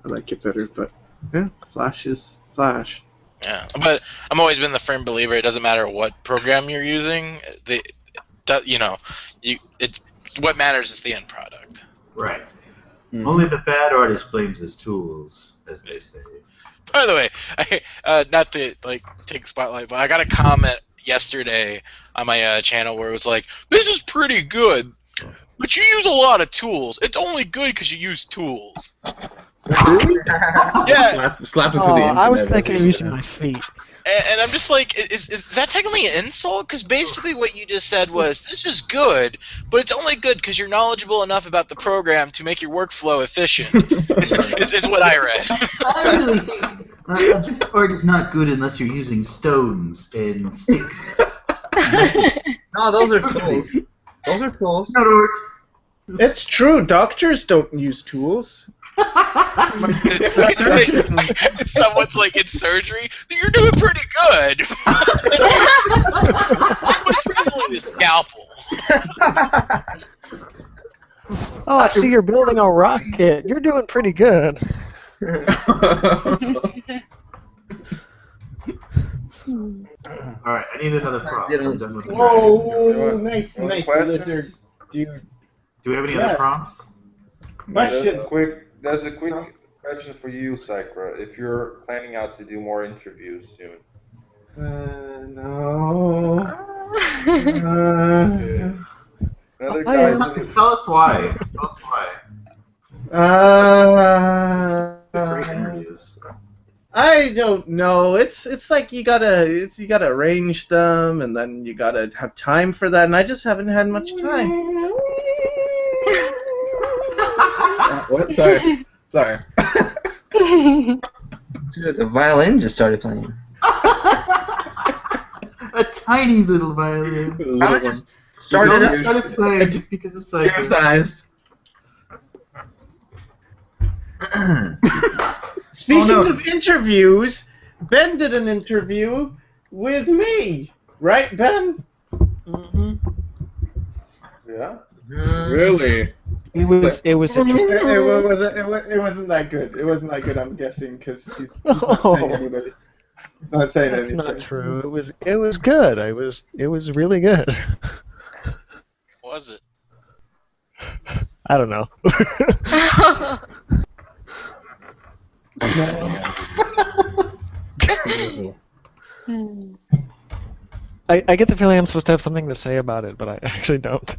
I like it better, but yeah, Flash is Flash. Yeah, but I'm always been the firm believer. It doesn't matter what program you're using. What matters is the end product. Right. Mhm. Only the bad artist blames his tools, as they say. By the way, not to like take spotlight, but I got a comment yesterday on my channel where it was like, "This is pretty good, but you use a lot of tools. It's only good because you use tools." Really? Yeah, Slap it Oh, through the internet. I was thinking of using my feet. and I'm just like, is that technically an insult? Because basically what you just said was, this is good, but it's only good because you're knowledgeable enough about the program to make your workflow efficient, is what I read. I really think this art is not good unless you're using stones and sticks. No, those are tools. Those are tools. Not art. It's true. Doctors don't use tools. Someone's like in surgery, you're doing pretty good. What's really the scalpel? Oh, I see you're building a rocket. You're doing pretty good. Alright, I need another prop. I'm done with Whoa, nice Question? lizard. Dude. Do we have any Yeah. other prompts? Question. There's a quick question for you, Sycra. If you're planning out to do more interviews soon. No. Another I guy. am- Tell us why. Tell us why. Great interviews. I don't know. It's like you gotta arrange them, and then you gotta have time for that, and I just haven't had much time. What? Sorry. Sorry. The violin just started playing. A tiny little violin. I just started It up. started playing just because of Your Sycra. size. Speaking Oh, no. of interviews, Ben did an interview with me, right, Ben? Mm-hmm. Yeah. Really? It was interesting. It wasn't that good. It wasn't that good. I'm guessing because he's not saying anybody. He's not saying That's anything. not true. It was good. It was really good. Was it? I don't know. I get the feeling I'm supposed to have something to say about it, but I actually don't.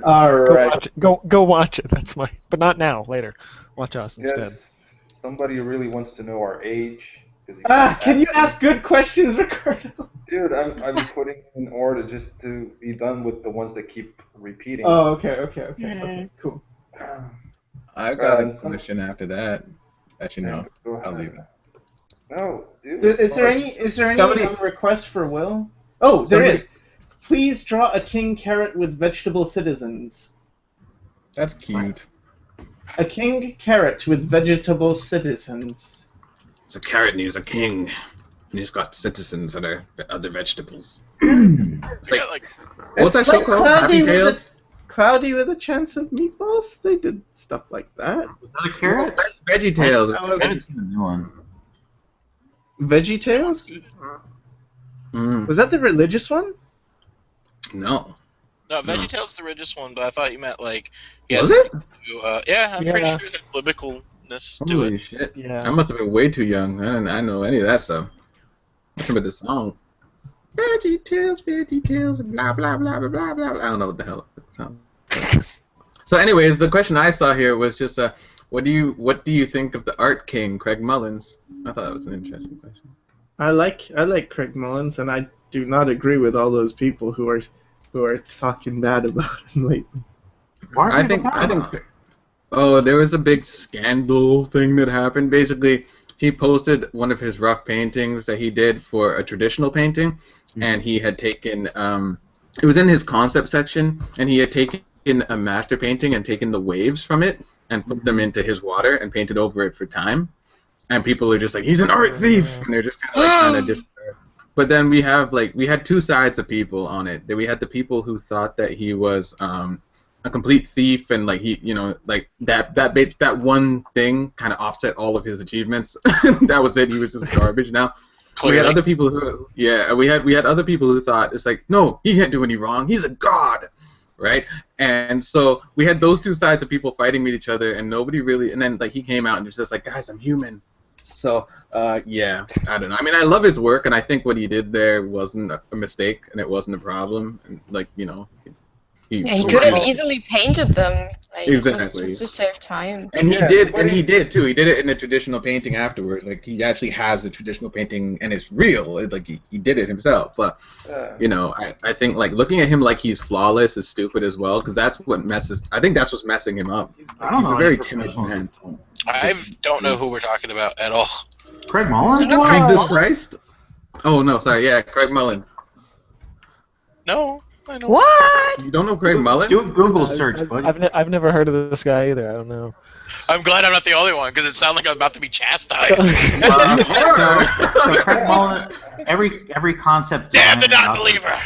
All Go right. watch it. Go watch it. That's my. But not now. Later. Watch us instead. Yes. Somebody really wants to know our age. 'cause he Can you ask good questions, Ricardo? Dude, I'm putting in order just to be done with the ones that keep repeating. Oh, okay, cool. I got a some- question after that. That you know. Go I'll ahead. leave it. No, dude. Is there any Somebody- request for Will? Oh, there Somebody- is. Please draw a king carrot with vegetable citizens. That's cute. A king carrot with vegetable citizens. It's a carrot and he's a king. And he's got citizens that are other vegetables. It's like, what's that show called? Happy Tales? Cloudy with a Chance of Meatballs? They did stuff like that. Was that a carrot? Veggie Tales. That I was haven't seen the new one. Veggie Tales? Mm, Was that the religious one? no. No, VeggieTales the religious one, but I thought you meant like he Was has it? yeah, I'm pretty Yeah. sure there's biblicalness to Holy it. shit. Yeah. I must have been way too young. I didn't know any of that stuff. I remember the song. Veggie Tales, blah, blah, blah, blah, blah, blah. I don't know what the hell it sounds. So anyways, the question I saw here was just, what do you think of the art king, Craig Mullins? I thought that was an interesting question. I like Craig Mullins, and I do not agree with all those people who are talking bad about him lately. Why are I people think, talking about it? oh, there was a big scandal thing that happened. Basically, he posted one of his rough paintings that he did for a traditional painting, and he had taken, it was in his concept section, and he had taken a master painting and taken the waves from it and put them into his water and painted over it for time. And people are just like, he's an art thief, and they're just kind of like trying to But then we had two sides of people on it. We had the people who thought that he was a complete thief, and like he, like that one thing kind of offset all of his achievements. That was it. He was just garbage. Now we had other people who, we had other people who thought it's like, no, he can't do any wrong. He's a god, right? And so we had those two sides of people fighting with each other, and nobody really. And then like he came out and was just like, guys, I'm human. So, yeah, I don't know. I mean, I love his work, and I think what he did there wasn't a mistake, and it wasn't a problem. And, like, He could have easily painted them. Like, Exactly. Just to save time. And he did too. He did it in a traditional painting afterwards. Like, he actually has a traditional painting, and it's real. Like, he did it himself. But, I think, like, looking at him like he's flawless is stupid as well, because that's what I think that's what's messing him up. Like, he's a very timid man. I don't know who we're talking about at all. Craig Mullins? Jesus Christ? Oh, no, sorry. Yeah, Craig Mullins. No, I don't. What? You don't know Craig Mullins? Do a Google search, buddy. I've never heard of this guy either. I don't know. I'm glad I'm not the only one, because it sounded like I was about to be chastised. So Craig Mullins, every concept Damn the designer non-believer!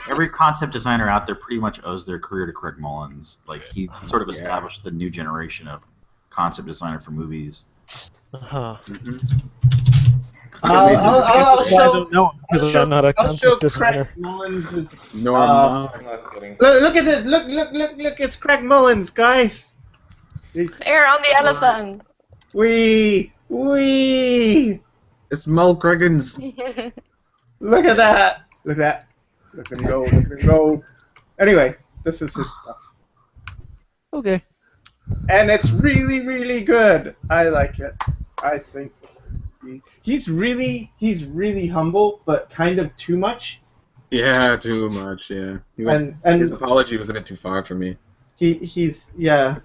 every concept designer out there pretty much owes their career to Craig Mullins. Like, he sort of established the new generation of concept designer for movies. Huh. I'll I show. don't know because I'm not a I'll show concept designer. Craig Mullins. Normal. I'm not kidding. Look at this! Look! It's Craig Mullins, guys. There on the elephant. Wee. It's Mel Criggins. Look at that! Look at that! Look at him go! Look at him go! Anyway, this is his stuff, Okay. and it's really, really good. I like it. I think he's really humble, but kind of too much. Yeah, too much, yeah. And His apology was a bit too far for me. he's yeah.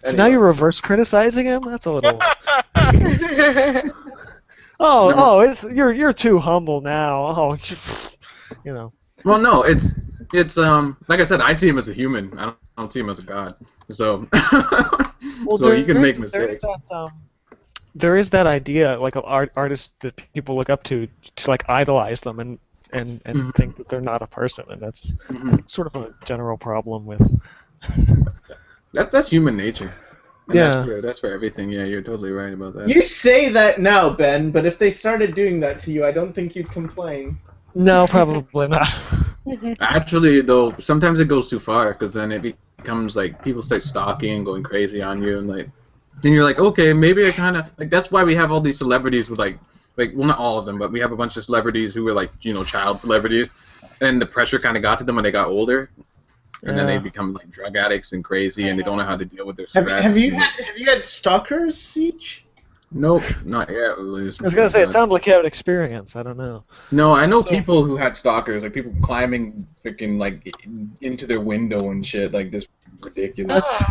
So now you're reverse criticizing him? That's a little. It's you're too humble now. Oh, Well, no, it's like I said, I see him as a human. I don't see him as a god. So, so he can make mistakes. There is that idea, like artists that people look up to like idolize them and think that they're not a person, and that's sort of a general problem with. That's human nature. And Yeah. that's for everything. Yeah, you're totally right about that. You say that now, Ben, but if they started doing that to you, I don't think you'd complain. No, probably not. Actually, though, sometimes it goes too far because then it becomes like people start stalking and going crazy on you, and like, then you're like, okay, maybe I kind of like. That's why we have all these celebrities with like well, not all of them, but we have a bunch of celebrities who were like child celebrities, and the pressure kind of got to them when they got older, and then they become like drug addicts and crazy, and they don't know how to deal with their stress. Have you had stalkers, Siege? Nope, not yet. At least. I was gonna say it sounds like you have an experience. I don't know. No, I know people who had stalkers, like people climbing freaking like into their window and shit, like this ridiculous.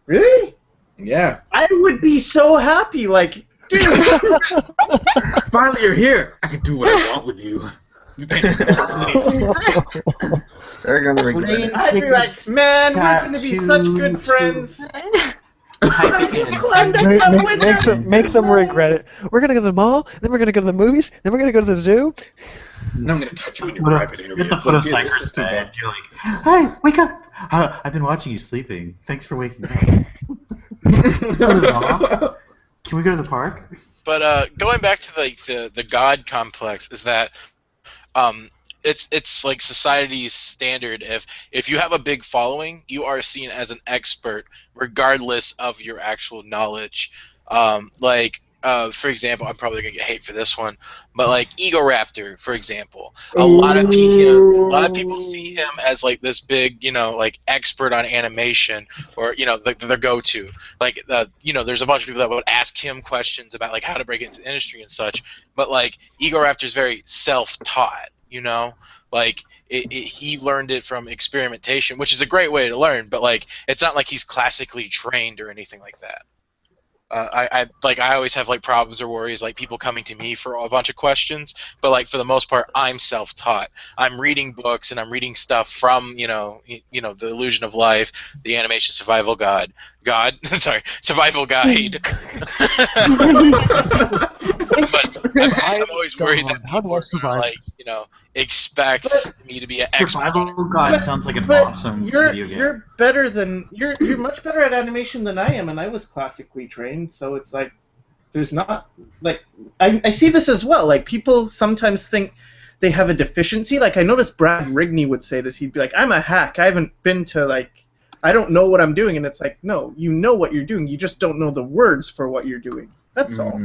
Really? Yeah. I would be so happy, like, dude. Finally, you're here. I can do what I want with you. You can't. They're gonna regret it. I'd be like, man, we're gonna be such good friends. typing in. Climbed out the window. Make them regret it. We're gonna go to the mall, then we're gonna go to the movies, then we're gonna go to the zoo. And I'm gonna touch you in your You're private area. at the foot of It's like, Sycra's it's too bed. bad. You're like, "Hey, wake up! I've been watching you sleeping. Thanks for waking up. Let's go to the mall. Can we go to the park?" But going back to the God complex is that it's like society's standard. If you have a big following, you are seen as an expert regardless of your actual knowledge. For example, I'm probably gonna get hate for this one, but like Ego Raptor, for example, a lot of people see him as like this big, like expert on animation, or the go-to. Like there's a bunch of people that would ask him questions about like how to break into the industry and such. But like Ego Raptor's very self-taught, like he learned it from experimentation, which is a great way to learn. But like it's not like he's classically trained or anything like that. I always have like problems or worries like people coming to me for a bunch of questions, but like for the most part I'm self-taught. I'm reading books and I'm reading stuff from The Illusion of Life, the Animation Survival Survival Guide. But I'm always worried that How do I people are survive? gonna expect me to be an expert. Survival God sounds like an awesome video game. You're better than you're much better at animation than I am, and I was classically trained, so it's like there's not like I see this as well. Like people sometimes think they have a deficiency. Like I noticed Brad Rigney would say this. He'd be like, "I'm a hack. I haven't been to I don't know what I'm doing," and it's like, no, you know what you're doing. You just don't know the words for what you're doing. That's all.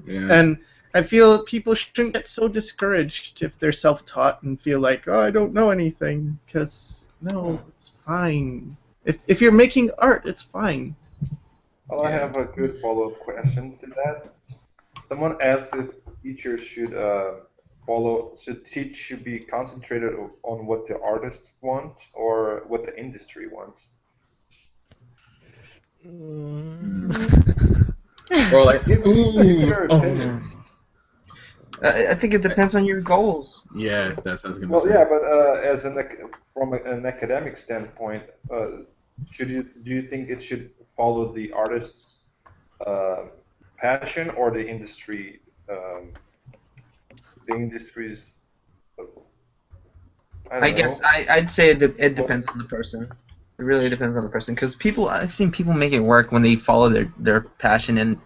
Yeah. And I feel people shouldn't get so discouraged if they're self-taught and feel like, oh, I don't know anything, because no, it's fine. If you're making art, it's fine. Well, I have a good follow-up question to that. Someone asked if teachers should teach should be concentrated on what the artist wants or what the industry wants. Or like, Your opinion. I think it depends on your goals. yeah, that's what I was gonna Well, say. yeah, but from an academic standpoint, do you think it should follow the artist's passion or the industry's? I guess I'd say it depends on the person. It really depends on the person, because I've seen people make it work when they follow their passion and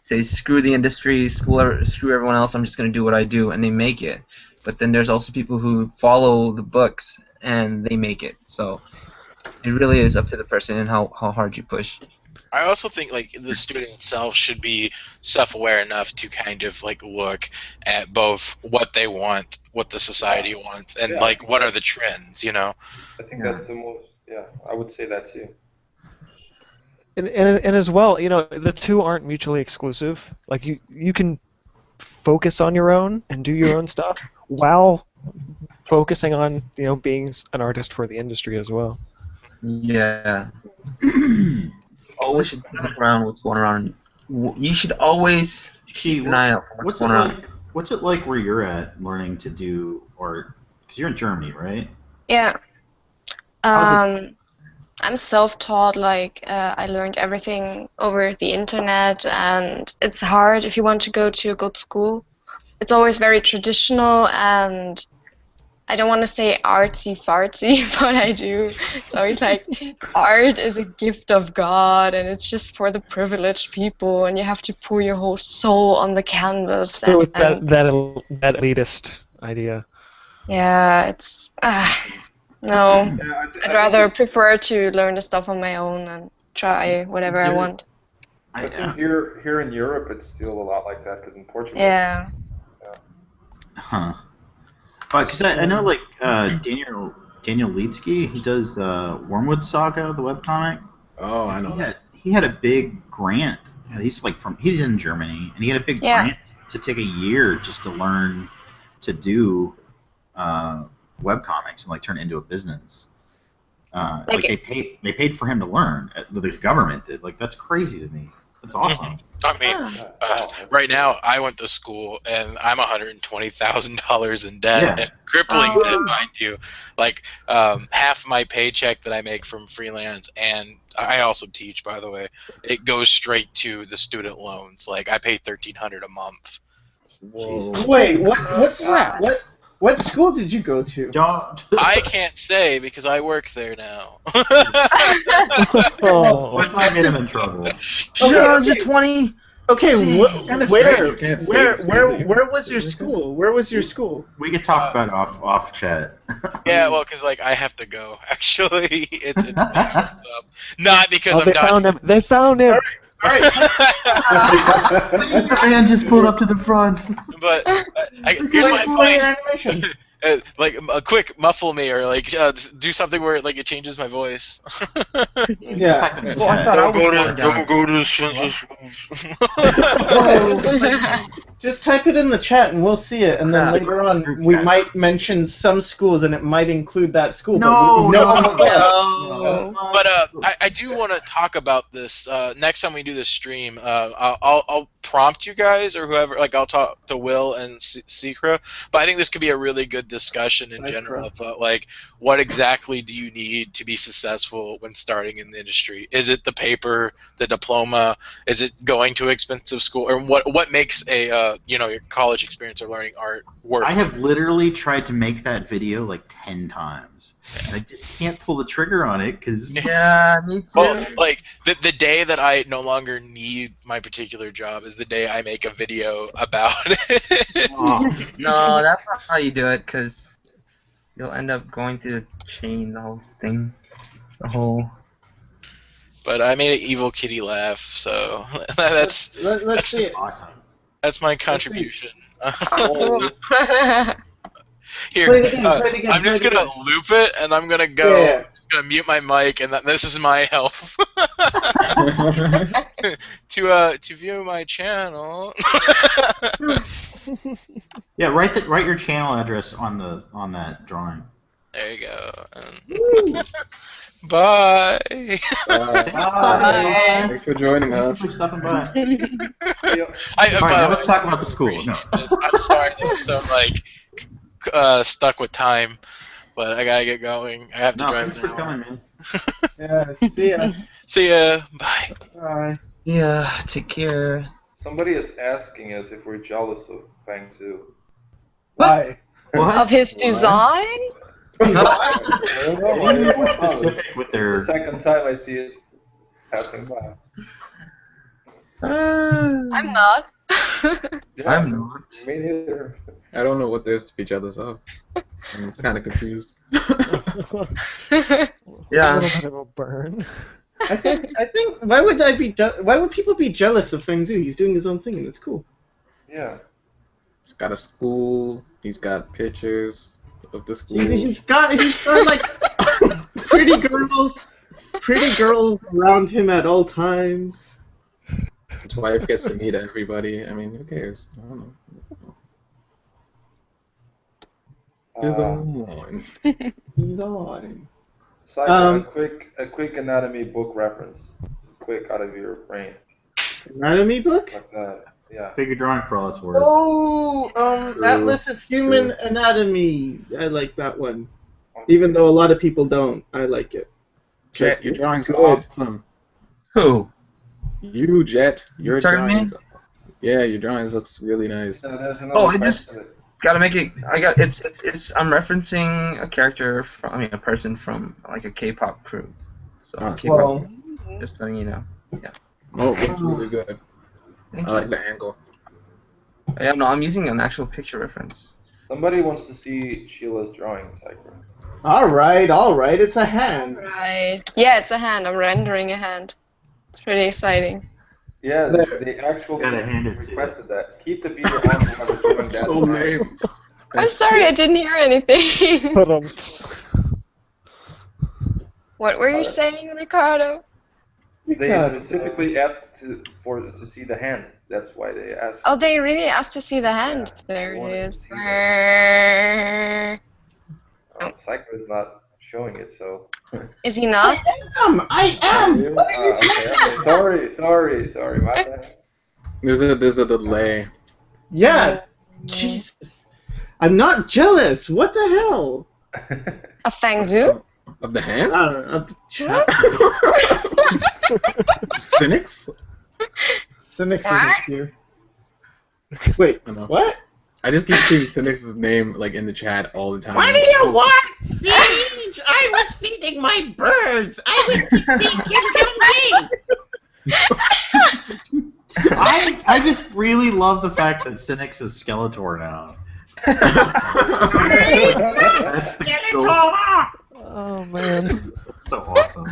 say screw the industry, screw everyone else. I'm just gonna do what I do, and they make it. But then there's also people who follow the books and they make it. So it really is up to the person and how hard you push. I also think like the student itself should be self-aware enough to kind of like look at both what they want, what the society wants, and like what are the trends, I think that's the most. Yeah, I would say that too. And as well, the two aren't mutually exclusive. Like you can focus on your own and do your own stuff while focusing on being an artist for the industry as well. Yeah. Always should look around what's going on. You should always keep an eye out for what's going on. What's it like where you're at learning to do art? Because you're in Germany, right? Yeah. I'm self-taught. I learned everything over the internet, and it's hard if you want to go to a good school. It's always very traditional, and I don't want to say artsy-fartsy, but I do. It's always like art is a gift of God, and it's just for the privileged people, and you have to pour your whole soul on the canvas. So it's that elitist idea. Yeah, it's no. I'd rather prefer to learn the stuff on my own and try whatever I want. I think here in Europe it's still a lot like that, because in Portugal. Yeah. Huh. Because I know Daniel Leedsky, he does Wormwood Saga, the webcomic. Oh, I know. He had a big grant. He's in Germany, and he had a big grant to take a year just to learn to do webcomics and turn it into a business. They paid for him to learn. The government did. That's crazy to me. That's awesome. I mean, right now I went to school and I'm $120,000 in debt, Yeah. and crippling debt, mind you. Like half my paycheck that I make from freelance, and I also teach, by the way, it goes straight to the student loans. Like I pay $1,300 a month. Whoa. Wait, what school did you go to? Don't. I can't say because I work there now. Oh. Let's not get him in trouble. Okay. 20. Okay, Kinda strange, you can't say the school that you where went was to. your school? Where was your school? We could talk about it off chat. Yeah, well, because like I have to go. Actually, it's up. Not because Oh, I'm they done. found him. They found him. All right. The man just pulled up to the front. But here's my advice. Like a quick muffle me or like do something where like it changes my voice. Just type in the Well, I chat. thought I was going down. go to the census. Just type it in the chat and we'll see it, and then Yeah. later on Group we chat. might mention some schools and it might include that school. No, but no, that's not- But I do want to talk about this next time we do this stream. I'll prompt you guys or whoever. Like I'll talk to Will and Sycra. But I think this could be a really good discussion in general about like what exactly do you need to be successful when starting in the industry? Is it the paper, the diploma? Is it going to expensive school, or what makes a your college experience or learning art worth? I have literally tried to make that video like 10 times. And I just can't pull the trigger on it because Yeah, me too. Well, like the day that I no longer need my particular job is the day I make a video about it. No, that's not how you do it, because you'll end up going through the chain, the whole thing. The whole... But I made an evil kitty laugh, so that's Let's see it. awesome. that's my contribution. Here, Play it again, play it again, I'm just play it gonna loop it, and I'm gonna go. Yeah. I'm just gonna mute my mic, and this is my help to view my channel. Yeah, write your channel address on that drawing. There you go. Bye. Thanks for joining us. Thanks for stopping by. By the Alright, now way, let's talk about the school. No. I'm sorry that I'm so like stuck with time, but I gotta get going. I have to No, drive thanks for now. coming, man. Yeah, see ya. See ya. Bye. Bye. Yeah, take care. Somebody is asking us if we're jealous of Fang Zhu. Bye. What? Of his design? I don't know. Can you be more specific with It's their... the second time I see it passing by. I'm not. Yeah, I'm not. Me neither. I don't know what there is to be jealous of. I'm kind of confused. A Yeah. little bit of a burn. I think why would people be jealous of Feng Zhu? He's doing his own thing and it's cool. Yeah. He's got a school. He's got pictures of the school. He's got like pretty girls around him at all times. His wife gets to meet everybody. I mean, who cares? I don't know. There's one. He's on. Sycra, a quick anatomy book reference. Just quick out of your brain. Anatomy book? Like that. Yeah. Figure drawing for all it's worth. Oh, True, Atlas of Human true. Anatomy. I like that one. Even though a lot of people don't, I like it. Jet, your It's drawing's good. awesome. Who? You, Jet, your Talking to me? drawings. Yeah, your drawings looks really nice. So there's another Oh, it just- question. Gotta make it. I'm referencing a character from. A person from like a K-pop crew. So Oh, K-pop, Well, just letting you know. Oh, it looks really good. Thank I you. like the angle. Yeah, no, I'm using an actual picture reference. Somebody wants to see Sheila's drawing, Sycra. all right. It's a hand. Right. Yeah, it's a hand. I'm rendering a hand. It's pretty exciting. Yeah, There. the actual Gotta hand it to you. requested that. Keep the video on while we're doing that. So lame. I'm sorry, I didn't hear anything. But What were you saying, Ricardo? They Because, specifically asked to see the hand. That's why they asked. Oh, they really asked to see the hand. Yeah, There I it wanted is. to see Brrrr. Sycra is not showing it, so Is he not? I am! Sorry, my bad. There's a delay. Yeah, Jesus. I'm not jealous. What the hell? A Fangzoo? Of the hand? I don't know. Of the chat. Cynics? Cynics What? isn't here. Wait, I know. what? I just keep seeing Cynics' name like in the chat all the time. What do you want, Siege? I was feeding my birds. I would keep seeing Kim Jong-un. I just really love the fact that Cynics is Skeletor now. That's the ghost. Skeletor! Oh man. That's so awesome.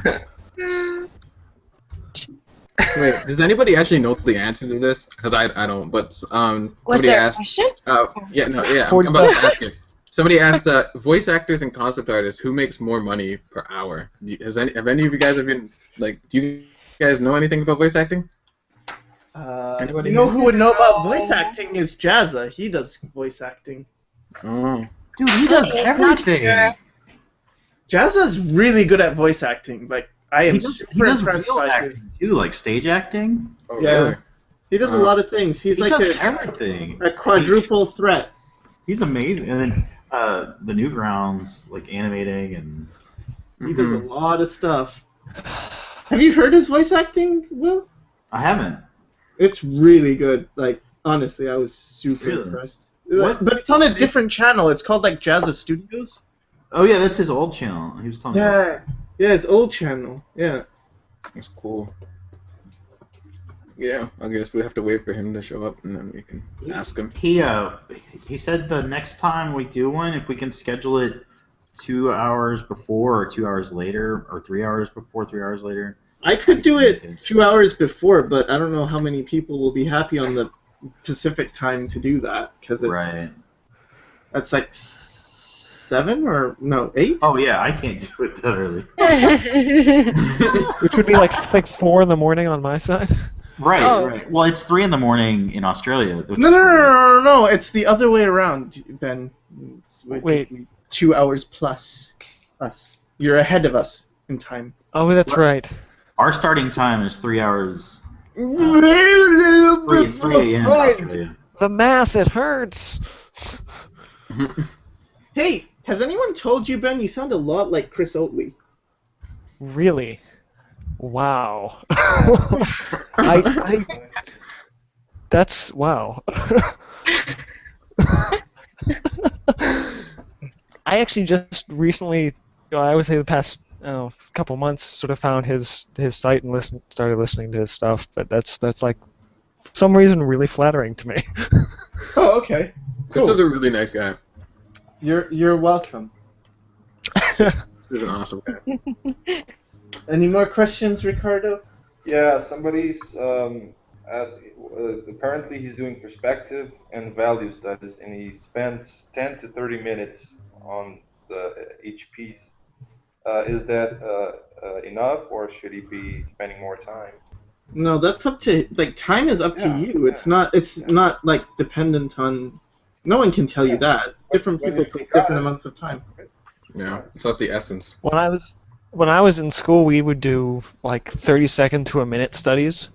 Wait, does anybody actually know the answer to this? Because I don't. But Was somebody there a asked. question? Yeah, no, yeah. I'm about to ask it. Somebody asked voice actors and concept artists who makes more money per hour. Have any of you guys been like? Do you guys know anything about voice acting? Anybody You know know? who would know about voice acting is Jazza. He does voice acting. Oh. Dude, he does He's not everything. here. Jazza's really good at voice acting. Like, I am He does super impressed real by acting his... too, like stage acting. Oh, Yeah. really? He does a lot of things. He's He like does a everything. quadruple threat. He's amazing. And then the Newgrounds, like animating and. He does a lot of stuff. Have you heard his voice acting, Will? I haven't. It's really good. Like, honestly, I was super Really? impressed. What? But it's on a different channel. It's called like Jazza Studios. Oh yeah, that's his old channel. He was telling me. Yeah, yeah, his old channel. Yeah. That's cool. Yeah, I guess we have to wait for him to show up and then we can ask him. He said the next time we do one, if we can schedule it 2 hours before or 2 hours later or 3 hours before, 3 hours later. I could do it 2 hours before, but I don't know how many people will be happy on the Pacific time to do that because it's Right. that's like 7 or no 8. Oh yeah, I can't do it that early. Which would be like 4 in the morning on my side. Right, Oh. right. Well, it's 3 in the morning in Australia. Which No, it's the other way around, Ben. Wait. 2 hours plus us. You're ahead of us in time. Oh, that's right. Our starting time is 3 hours. 3 a.m. in Australia. The math, it hurts. Hey, has anyone told you, Ben, you sound a lot like Chris Oatley? Really? Wow. That's wow. I actually just recently, I would say the past couple months, sort of found his site and started listening to his stuff. But that's like, for some reason, really flattering to me. Oh, okay. Chris is a really nice guy. You're welcome. This is an awesome guy. Any more questions, Ricardo? Yeah, somebody's asked. Apparently, he's doing perspective and value studies, and he spends 10 to 30 minutes on each piece. Is that enough, or should he be spending more time? No, that's up to time is up to you. It's not like dependent on. No one can tell you that. Different people take different amounts of time. Yeah, it's up the essence. When I was in school, we would do like 30-second to a minute studies.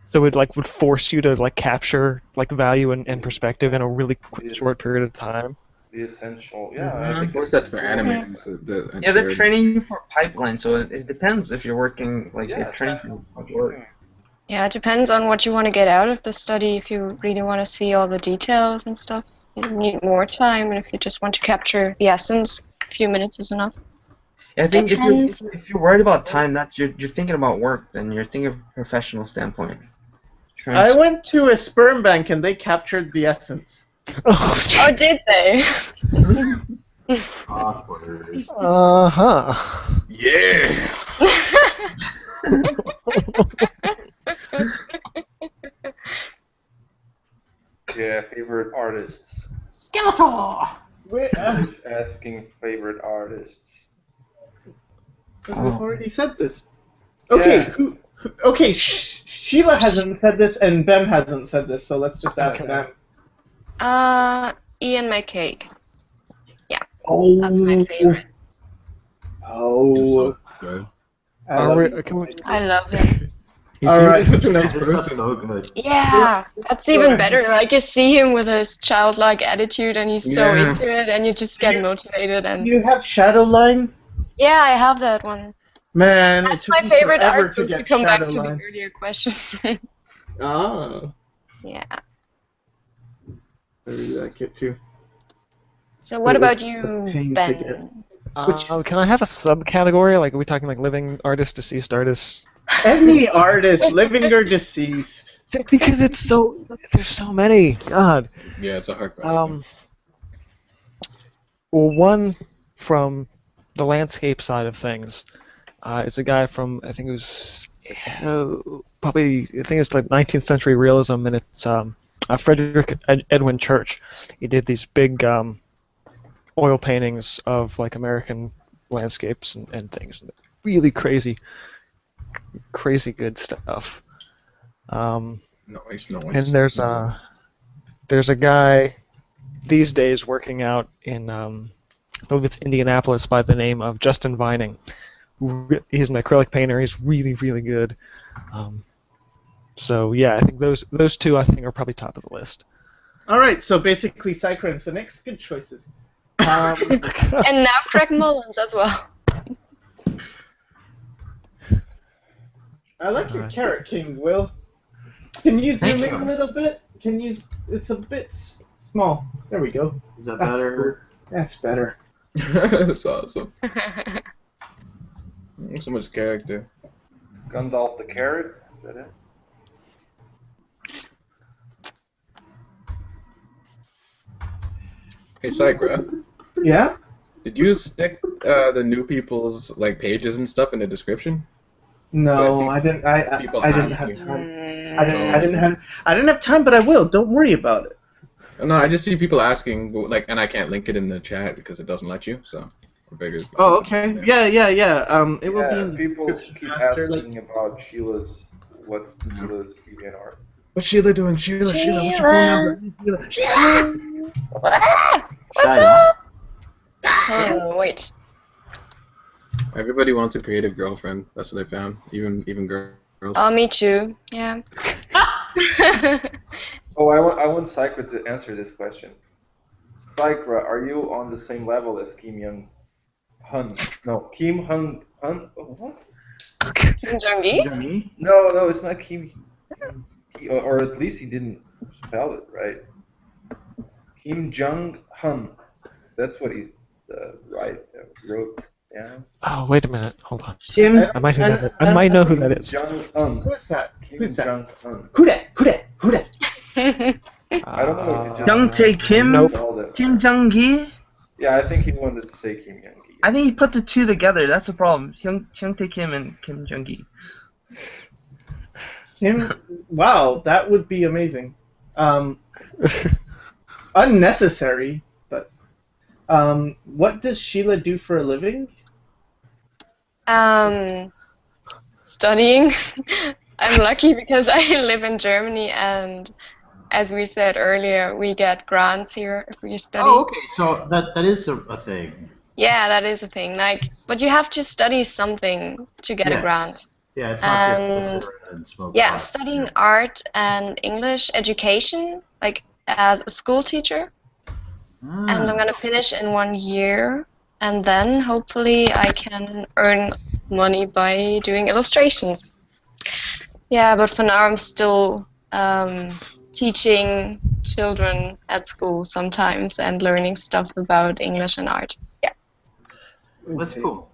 So it would force you to capture value and perspective in a really quick, short period of time. The essential, I Of think course, that's for animators. Yeah, they're training you for pipeline, so it depends if you're working they're training for work. Yeah, it depends on what you want to get out of the study. If you really want to see all the details and stuff, you need more time. And if you just want to capture the essence, a few minutes is enough. I think Depends. if you're worried about time, you're thinking about work. Then you're thinking from a professional standpoint. I went to a sperm bank and they captured the essence. Oh, did they? Awkward. Uh-huh. Yeah. Yeah, favorite artists. Skeletor! Who's asking favorite artists? We've already said this. Okay, Yeah. Sheila hasn't said this and Ben hasn't said this, so let's just ask them. Ian McCaig. Oh, That's my favorite. Oh. Good. I love you. I love him. He All seems right. like such a nice This stuff's person. so good. Yeah, that's even better. Like you see him with his childlike attitude, and he's so Yeah. into it, and you just get motivated. Do And you have Shadowline? yeah, I have that one. Man, it That's took my me favorite forever art to book. To get come back to the Shadowline. earlier question. Oh, Yeah. I really like it too. So But what it about was a you, pain to get. Ben? Can I have a subcategory? Like, are we talking like living artist, deceased artist? Any artist, living or deceased. Because it's so there's so many. God. Yeah, it's a hard question. Well, one from the landscape side of things. It's a guy from I think it was probably I think it's like 19th century realism, and it's Frederick Edwin Church. He did these big oil paintings of like American landscapes and things. Really crazy good stuff. Nice. And there's a guy these days working out in I believe it's Indianapolis by the name of Justin Vining. He's an acrylic painter. He's really good. So yeah, I think those two I think are probably top of the list. All right, so basically Sycra and Cynics, good choices. And now Craig Mullins as well. I like your Carrot King, Will. Can you zoom Thank in you. a little bit? Can you? It's a bit small. There we go. Is that That's better? cool. That's better. That's awesome. So much character. Gandalf the Carrot? Is that it? Hey, Sycra, Yeah? did you stick the new people's like pages and stuff in the description? No, I didn't. I People didn't ask have you. time. I didn't have time, but I will. Don't worry about it. No, I just see people asking, like, and I can't link it in the chat because it doesn't let you. So I figured. Oh, okay. Yeah. It will be in the people description keep after, asking about what's Sheila's DeviantArt. What's Sheila doing? Sheila, what's your phone number? Shut up. Oh, wait. Everybody wants a creative girlfriend. That's what I found. Even girls. Oh, me too. Yeah. Oh, I want Sycra to answer this question. Sycra, are you on the same level as Kim Young Hun? No, Kim Hung Hun. Oh, what? Kim Jong-gi? Me? No, it's not Kim. Or at least he didn't spell it right. Kim Jong Un. That's what he wrote down. Oh, wait a minute. Hold on. Kim. I might know who that is. Jong Un. Who is that? Kim Who's that? Jong Un. Who that? I don't know if he just Young Tae Kim? Nope. spelled it Kim right. Jong-gi? Yeah, I think he wanted to say Kim Young-gi. I think he put the two together. That's the problem. Hyung Tae Kim and Kim Jong-gi. Kim. Wow, that would be amazing. Unnecessary, but what does Sheila do for a living? Studying. I'm lucky because I live in Germany, and as we said earlier, we get grants here if we study. Oh, okay. So that is a thing. Yeah, that is a thing. Like, but you have to study something to get a Yes. grant. Yeah, it's not just to And sit around and smoke. yeah, pot. studying art and English education, like as a school teacher. And I'm gonna finish in 1 year, and then hopefully I can earn money by doing illustrations. Yeah, but for now I'm still teaching children at school sometimes and learning stuff about English and art. Yeah, That's cool.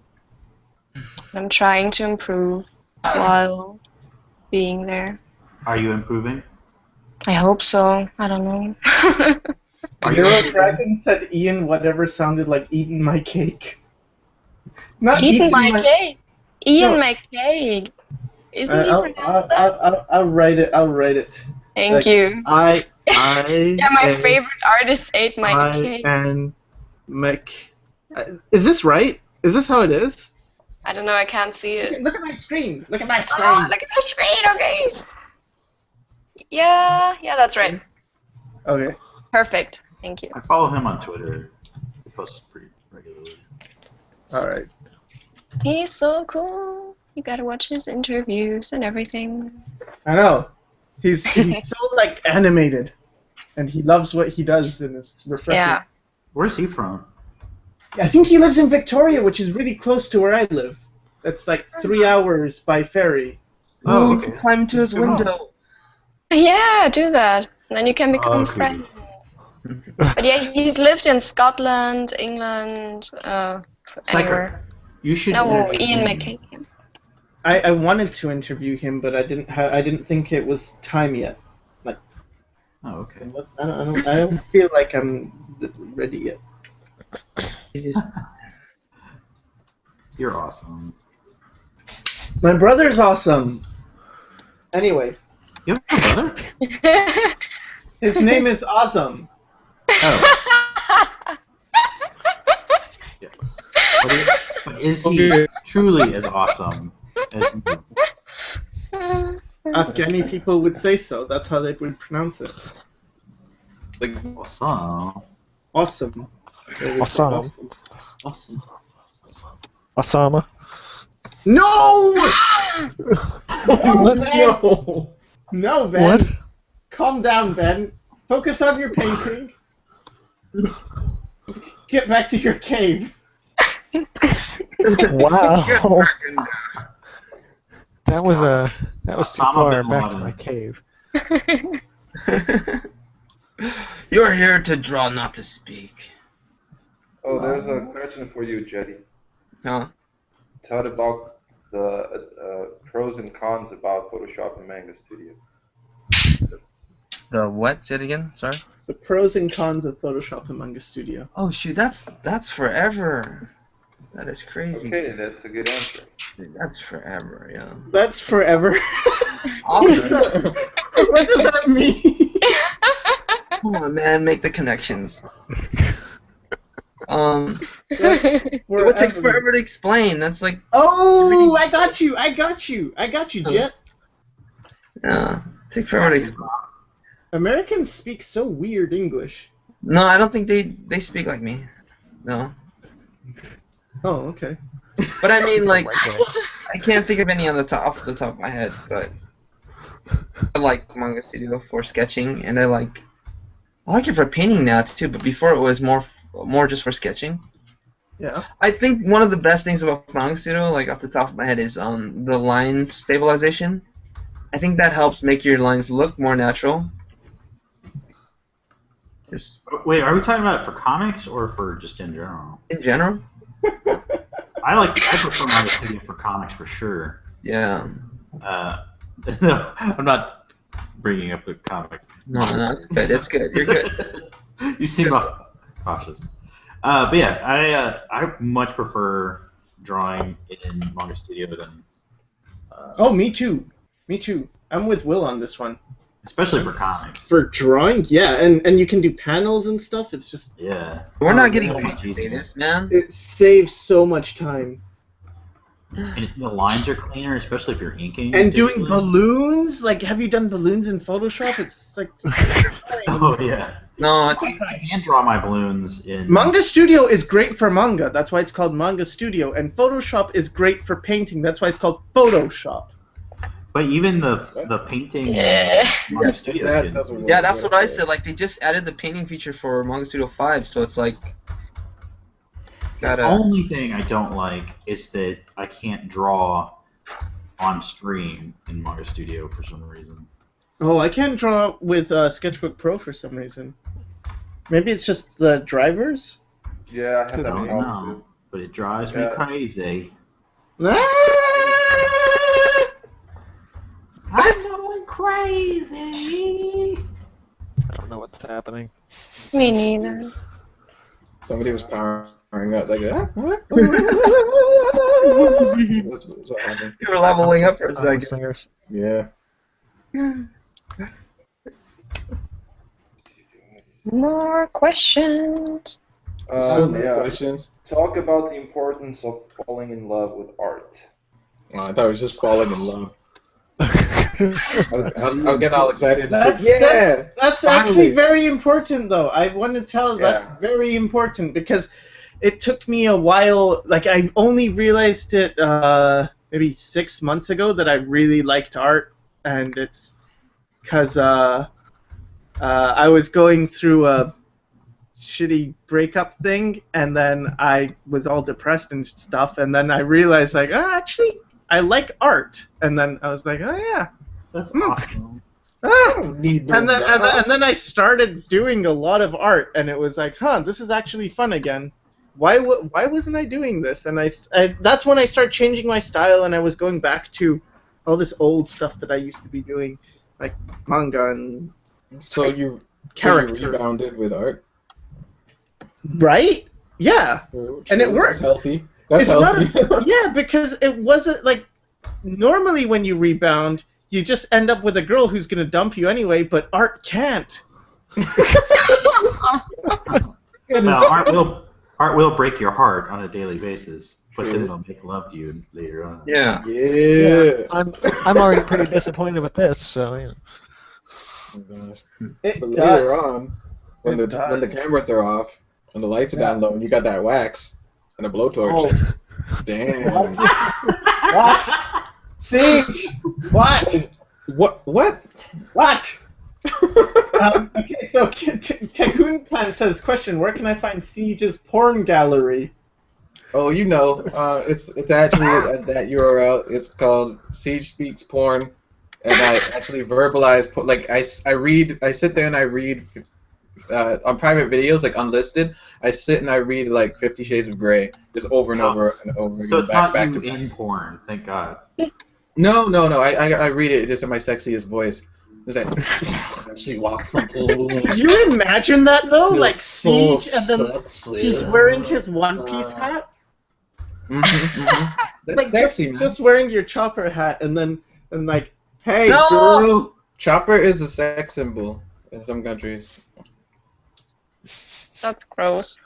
I'm trying to improve while being there. Are you improving? I hope so. I don't know. Zero Dragon said Ian whatever sounded like eating my cake. Not Eating my cake. Ian No. my cake. Isn't he pronounced that? I'll write it. I'll write it. Thank like, you. I Yeah, my favorite artist ate my cake. and Mc. Is this right? Is this how it is? I don't know. I can't see it. Look at my screen. Look at my Oh, screen. look at the screen. Okay. Yeah, that's right. Okay. Perfect. Thank you. I follow him on Twitter. He posts pretty regularly. All right. He's so cool. You gotta watch his interviews and everything. I know. He's so like animated, and he loves what he does, and it's refreshing. Yeah. Where's he from? I think he lives in Victoria, which is really close to where I live. That's like 3 hours by ferry. Oh, Ooh, okay. climb to his Come on. window. Yeah, do that. And then you can become Okay. friends. But yeah, he's lived in Scotland, England, anywhere. You should. No, interview Ian him. McKay. I wanted to interview him, but I didn't think it was time yet. Oh, okay. I don't feel like I'm ready yet. You're awesome. My brother's awesome. Anyway, You have a brother? his name is Awesome. Oh. Yes. But is he truly as awesome as you? Afghani people would say so. That's how they would pronounce it. Awesome. Awesome. They would say Awesome. Awesome. Osama. No! What? Ben! No. No, Ben. What? Calm down, Ben. Focus on your painting. Get back to your cave. Wow. That was too Osama far bin back to Laden. my cave. You're here to draw, not to speak. Oh, there's a question for you, Jetty. Huh? Tell about the pros and cons about Photoshop and Manga Studio. The what? Say it again. Sorry. The pros and cons of Photoshop and Manga Studio. Oh shoot, that's forever. That is crazy. Okay, that's a good answer. That's forever. Yeah. That's forever. Awesome. What does that mean? Come on, man, make the connections. It would take forever to explain. That's like, Oh, I got you, Jet. yeah, take forever to explain. Americans speak so weird English. No, I don't think they speak like me. No. Oh, okay. But I mean, like, I can't think of any off the top of my head, but I like Manga Studio for sketching, and I like it for painting now too. But before it was more just for sketching. Yeah. I think one of the best things about Manga Studio, like off the top of my head, is the line stabilization. I think that helps make your lines look more natural. Just Wait, are we talking about it for comics or for just in general? in general. I prefer Manga Studio for comics for sure. Yeah. No, I'm not bringing up the comic. No, it's good. It's good. You're good. You seem cautious. But yeah, I much prefer drawing in Manga Studio than. Oh, me too. Me too. I'm with Will on this one. Especially for comics. For drawing, yeah, and you can do panels and stuff. It's just Yeah. We're not it's getting so paid much to say easier. this, man. it saves so much time. And the lines are cleaner, especially if you're inking. And doing ridiculous. balloons, like, have you done balloons in Photoshop? It's like Oh yeah. No, it's, I can draw my balloons in. Manga Studio is great for manga. That's why it's called Manga Studio. And Photoshop is great for painting. That's why it's called Photoshop. But even the painting Yeah. in Manga Studio is good. yeah, that's what I said. Like, they just added the painting feature for Manga Studio 5, so it's like The gotta. only thing I don't like is that I can't draw on stream in Manga Studio for some reason. Oh, I can't draw with Sketchbook Pro for some reason. Maybe it's just the drivers? Yeah, I I have that don't problem know, too. but it drives me Yeah. crazy. I'm going crazy. I don't know what's happening. Me neither. Somebody was powering up like that. What? That's what happened. You were leveling up for a second. Singers. Yeah. More questions. So many Yeah. questions. Talk about the importance of falling in love with art. Oh, I thought it was just falling in love. I'll get all excited. That's Finally. actually very important, though. I want to tell that's Yeah. very important because it took me a while. Like I only realized it maybe 6 months ago that I really liked art, and it's because I was going through a shitty breakup thing, and then I was all depressed and stuff, and then I realized like, actually, I like art, and then I was like, oh yeah, That's awesome. and then I started doing a lot of art, and it was like, this is actually fun again. Why wasn't I doing this? And I that's when I started changing my style, and I was going back to all this old stuff that I used to be doing, like manga and So you rebounded with art, right? Yeah, True, and it worked. That's healthy. That's It's healthy. not yeah, because it wasn't like normally when you rebound, you just end up with a girl who's gonna dump you anyway, but art can't. Well, art will break your heart on a daily basis, but then it'll make love to you later on. Yeah. Yeah. I'm already pretty disappointed with this, so yeah. Oh, gosh. It But does. later on, when It the does. cameras are off and the lights are down low, and you got that wax and a blowtorch. Oh. Damn. What? Siege! What? What? What? Okay, so Tycoon Plan says, question, where can I find Siege's porn gallery? Oh, you know, it's actually at that URL. It's called Siege Speaks Porn, and I actually verbalize. Like I sit there and I read on private videos, like unlisted. I sit and I read like 50 Shades of Grey, just over and over and over. So again, it's not back you to back. in porn, thank God. No. I read it just in my sexiest voice. It's like she walks from Could you imagine that though? Feels Like so Siege, and then sexy. he's wearing his One Piece hat. That's Like sexy, man. just wearing your chopper hat, and like, hey, No! girl. Chopper is a sex symbol in some countries. That's gross.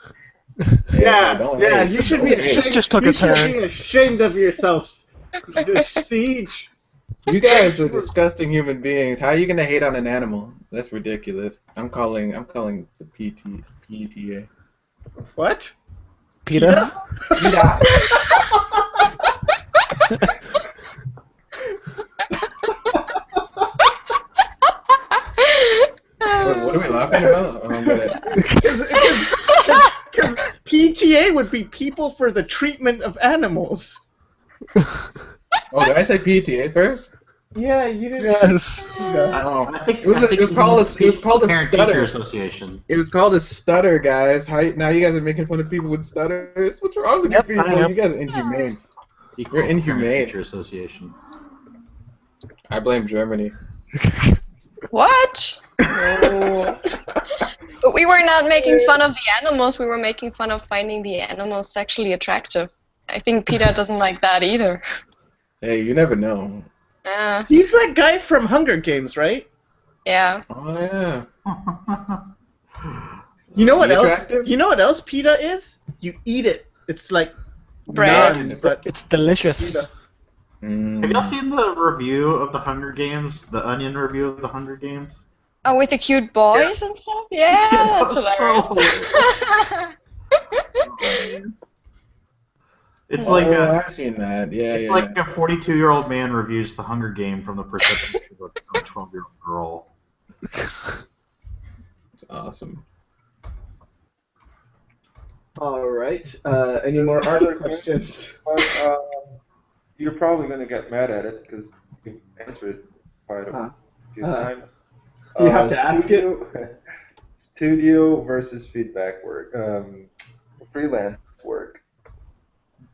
Yeah, you should be ashamed. Just took a you should turn. be ashamed of yourself. Siege. You guys are disgusting human beings. How are you gonna hate on an animal? That's ridiculous. I'm calling the PETA. What? PETA? What are we laughing about? Oh, I'm gonna... Because PTA would be People for the Treatment of Animals. Oh, did I say PETA first? Yeah, you didn't. Yes. Oh, I think it was called a Parent stutter. Teacher Association. It was called a stutter, guys. Now you guys are making fun of people with stutters. What's wrong with Yep, you I people? am. You guys are inhumane. Equal You're inhumane. Parent Teacher Association. I blame Germany. What? But we were not making fun of the animals. We were making fun of finding the animals sexually attractive. I think PETA doesn't like that either. Hey, you never know. He's that guy from Hunger Games, right? Yeah. Oh yeah. You know what Is he else? attractive? You know what else PETA is? You eat it. It's like Bread. naan, but It's delicious. PETA. Have y'all seen the review of the Hunger Games? The Onion review of the Hunger Games? Oh, with the cute boys and stuff? Yeah, that's hilarious. It's Oh, like I've seen that. Yeah, it's yeah. like a 42-year-old man reviews the Hunger Game from the perspective of a 12-year-old girl. It's awesome. All right. Any more art questions? You're probably going to get mad at it because you answered it quite a few times. Do you have to ask it? Studio versus feedback work, freelance work.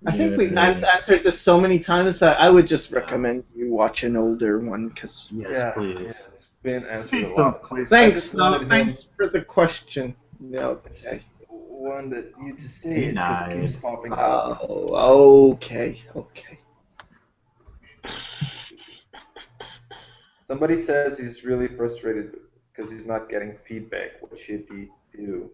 I think we've answered this so many times that I would just recommend you watch an older one because. Yes, please. It's been answered Please a don't, lot. please. Thanks. I just wanted Thanks for the question. No. Okay. One that you just say Denied. keeps popping up. Oh. Okay. Okay. Somebody says he's really frustrated because he's not getting feedback. What should he do?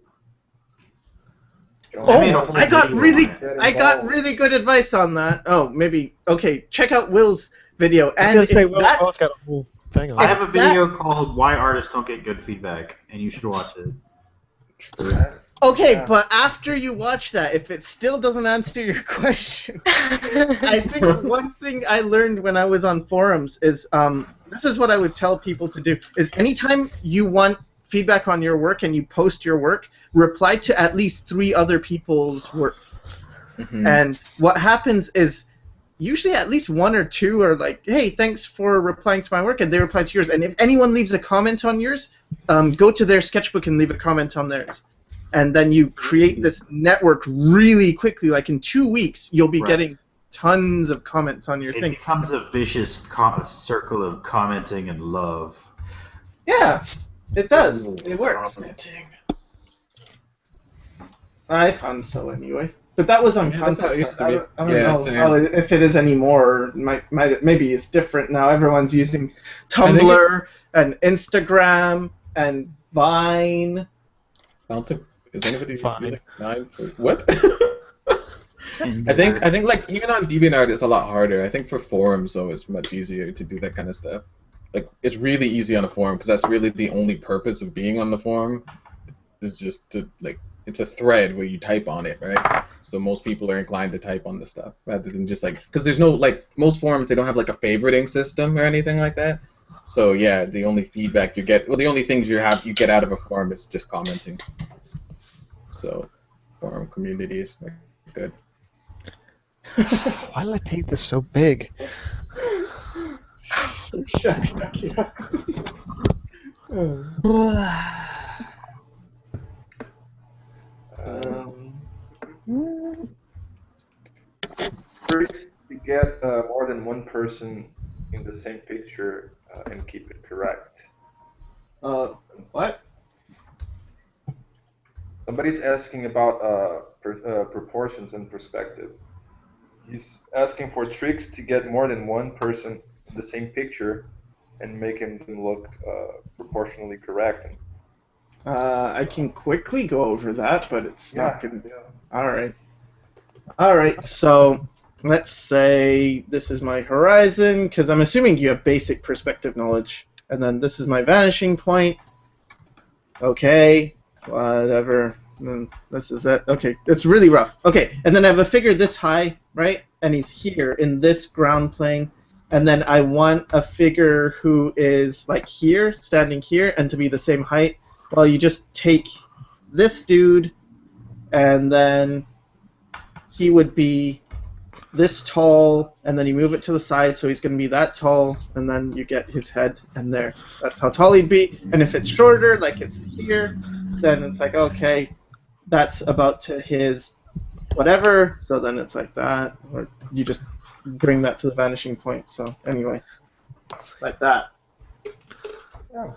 John, I made a whole I got video really, on it. Get I got involved. really good advice on that. Oh, maybe. Okay, check out Will's video. I And was gonna say, if that, Will's got a whole thing on I it. have a video called "Why Artists Don't Get Good Feedback," and you should watch it. Okay, Yeah. but after you watch that, if it still doesn't answer your question, I think one thing I learned when I was on forums is this is what I would tell people to do: is anytime you want feedback on your work and you post your work, reply to at least 3 other people's work. Mhm. And what happens is usually at least 1 or 2 are like, hey, thanks for replying to my work, and they reply to yours. And if anyone leaves a comment on yours, go to their sketchbook and leave a comment on theirs. And then you create this network really quickly. Like in 2 weeks, you'll be Right. getting tons of comments on your It thing. becomes a vicious circle of commenting and love. Yeah, it does. It works. Commenting. I found so anyway. But that was on Yeah, that's how it used to be. I don't Yeah, know same. how if it is anymore. Maybe it's different now. Everyone's using I think Tumblr and Instagram and Vine. Fountain? Is anybody Fine. using 9 for what? I think like even on DeviantArt it's a lot harder. I think for forums though it's much easier to do that kind of stuff. Like it's really easy on a forum because that's really the only purpose of being on the forum. Is just to like it's a thread where you type on it, right? So most people are inclined to type on the stuff rather than just like because there's no like most forums they don't have like a favoriting system or anything like that. So yeah, the only feedback you get, well, the only things you get out of a forum is just commenting. So forum communities are good. Why did I paint this so big? Tricks to get more than one person in the same picture and keep it correct. What? Somebody's asking about proportions and perspective. He's asking for tricks to get more than one person in the same picture and making them look proportionally correct. I can quickly go over that, but it's not going to. Yeah. All right. All right. So let's say this is my horizon, because I'm assuming you have basic perspective knowledge, and then this is my vanishing point. Okay. Whatever. This is it. Okay. It's really rough. Okay. And then I have a figure this high, right? And he's here in this ground plane. And then I want a figure who is like here, standing here, and to be the same height. Well, you just take this dude, and then he would be this tall, and then you move it to the side, so he's going to be that tall, and then you get his head, and there. That's how tall he'd be. And if it's shorter, like it's here, then it's like, okay, that's about to his whatever, so then it's like that, or you just bring that to the vanishing point. So anyway, like that. Yeah.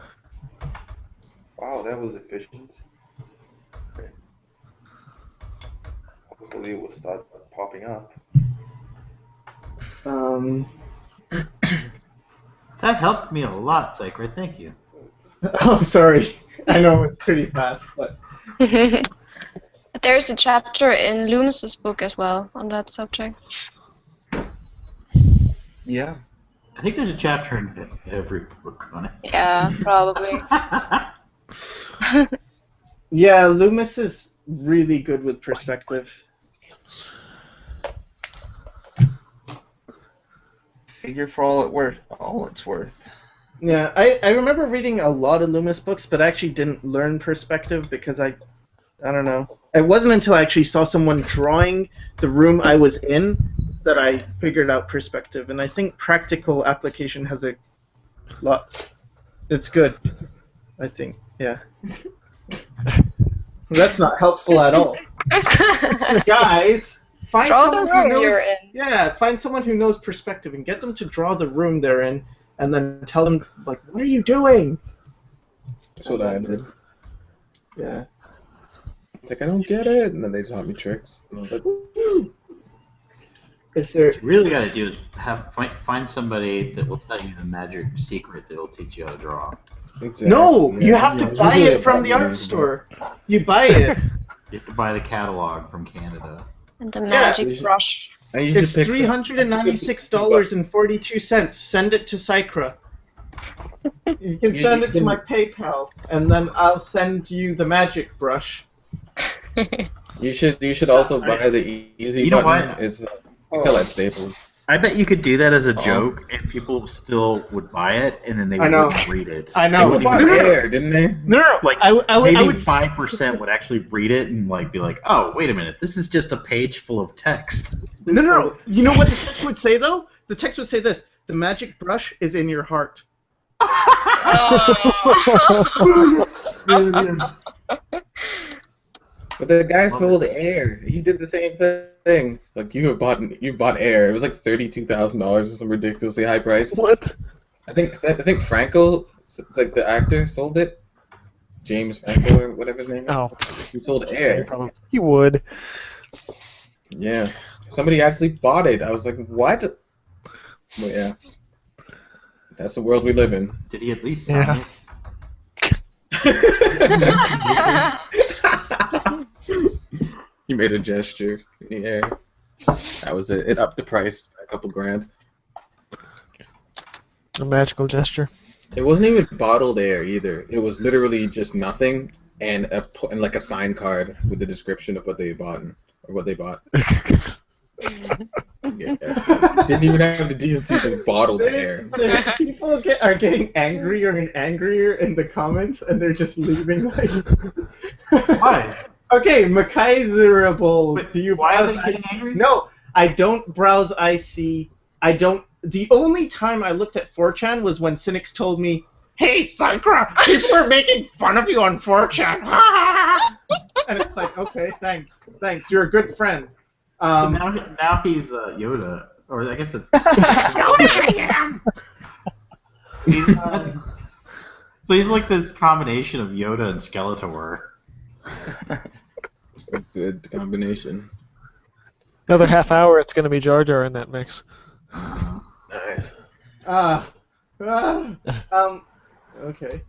Wow, that was efficient. Okay. Hopefully it will start popping up. That helped me a lot, Sycra. Thank you. Oh, sorry. I know it's pretty fast, but There's a chapter in Loomis's book as well on that subject. Yeah. I think there's a chapter in every book on it. Yeah, probably. yeah, Loomis is really good with perspective. Figure for all it's worth. Yeah, I remember reading a lot of Loomis books, but I actually didn't learn perspective because I don't know. It wasn't until I actually saw someone drawing the room I was in that I figured out perspective, and I think practical application has a lot. It's good, I think. Yeah. That's not helpful at all. Guys, find Draw the someone room who knows. you're in. Yeah, find someone who knows perspective and get them to draw the room they're in, and then tell them like, "What are you doing?" That's what I did. Yeah. It's like I don't get it, and then they taught me tricks. And I was like, woo! Is there? What you really got to do is find somebody that will tell you the magic secret that will teach you how to draw. Exactly. No, Yeah. you have to Yeah, buy usually it from the about art store. You buy it. You have to buy the catalog from Canada. And the magic Yeah. brush. And you should It's pick $396.42. Send it to Sycra. You can send it to my PayPal, and then I'll send you the magic brush. You should also buy the easy You know button. what? It's sell at Staples. I bet you could do that as a joke, and people still would buy it, and then they I know. wouldn't read it. I know. They wouldn't bought even- Air, didn't they? No, Like I maybe would 5% would actually read it and like be like, "Oh, wait a minute, this is just a page full of text." No. You know what the text would say though? The text would say this: "The magic brush is in your heart." Brilliant. But the guy sold Air. He did the same thing. Like you bought Air. It was like $32,000 or some ridiculously high price. What? I think Franco, like the actor, sold it. James Franco or whatever his name is. Oh, He sold Air. he would. Yeah. Somebody actually bought it. I was like, what? But yeah. That's the world we live in. Did he at least sign Yeah. it? He made a gesture in the air. That was it. It upped the price by a couple grand. A magical gesture. It wasn't even bottled air either. It was literally just nothing and like a sign card with the description of what they bought or what they bought. Yeah. Didn't even have the decency to bottle the air. People are getting angrier and angrier in the comments, and they're just leaving like. Why? Okay, Makaiserable. But Do you why are browse they getting IC? angry? No, I don't browse IC. I don't. The only time I looked at 4chan was when cynics told me, "Hey, Sycra, people are making fun of you on 4chan." And it's like, okay, thanks, you're a good friend. So now he's Yoda, or I guess it's. Yoda I am! He's so he's like this combination of Yoda and Skeletor. It's a good combination. Another half hour, it's going to be Jar Jar in that mix. Nice. Okay.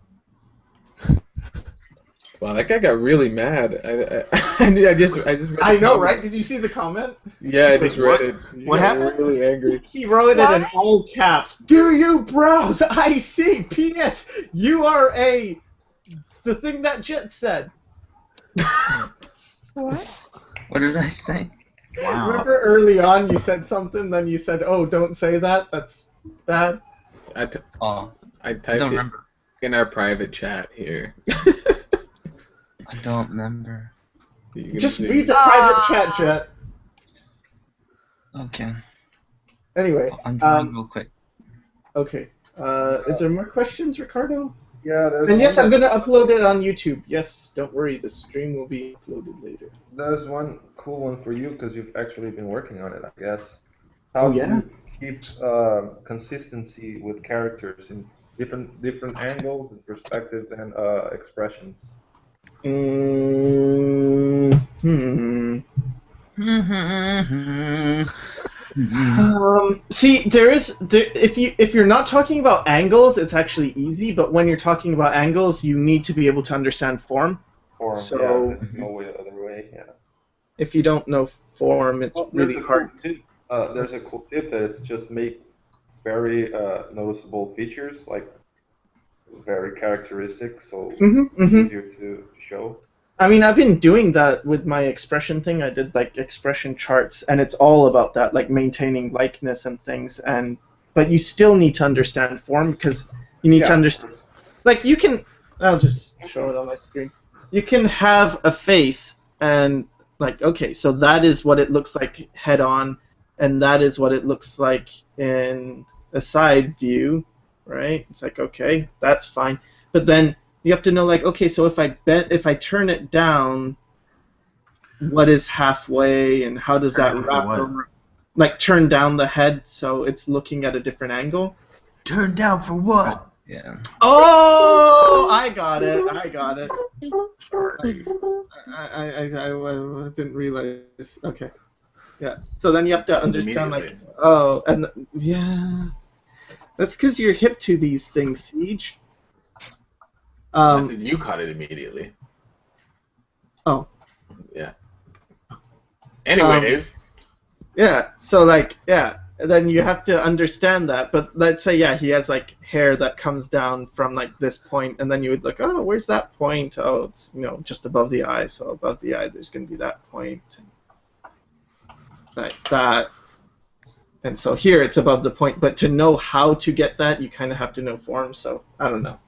Wow, that guy got really mad. I just read the I know, comment. right? Did you see the comment? Yeah, I just read it. What He got happened? Really angry. He wrote it in all caps. Do you browse IC? P.S. You are a. The thing that Jet said. What? What did I say? Wow. Remember early on you said something, then you said, "Oh, don't say that. That's bad." Oh, I I typed don't it remember. in our private chat here. I don't remember. You can Just see. read the private chat, Jet. Okay. Anyway, I'm drawing real quick. okay. Is there more questions, Ricardo? Yeah, And yes, I'm gonna upload it on YouTube. Yes, don't worry, the stream will be uploaded later. there's one cool one for you because you've actually been working on it, I guess. How yeah? to keep consistency with characters in different angles and perspectives and expressions. See, if you're not talking about angles, it's actually easy. But when you're talking about angles, you need to be able to understand form. Form, So- yeah, there's no way other way, yeah. If you don't know form, it's Well, really there's a hard. cool tip. There's a cool tip that it's just make very noticeable features, like very characteristic, so easier to show. I mean, I've been doing that with my expression thing. I did like expression charts, and it's all about that, like maintaining likeness and things. But you still need to understand form because you need to understand. Like you can, I'll just show it on my screen. You can have a face and like, okay, so that is what it looks like head on, and that is what it looks like in a side view, right? It's like, okay, that's fine. But then you have to know, like, okay, so if I turn it down, what is halfway, and how does that Turn it wrap what? over? Like, turn down the head so it's looking at a different angle. Turn down for what? Yeah. Oh, I got it. Sorry. I didn't realize. Okay. Yeah. So then you have to understand, like, Immediately. oh, and yeah, that's because you're hip to these things, Siege. You caught it immediately. Oh. Yeah. Anyways. Yeah. So like, yeah. then you have to understand that. But let's say, yeah, he has like hair that comes down from like this point, and then you would look, oh, where's that point? Oh, it's just above the eye. So above the eye, there's going to be that point, like that. And so here it's above the point. But to know how to get that, you kind of have to know forms. So I don't know.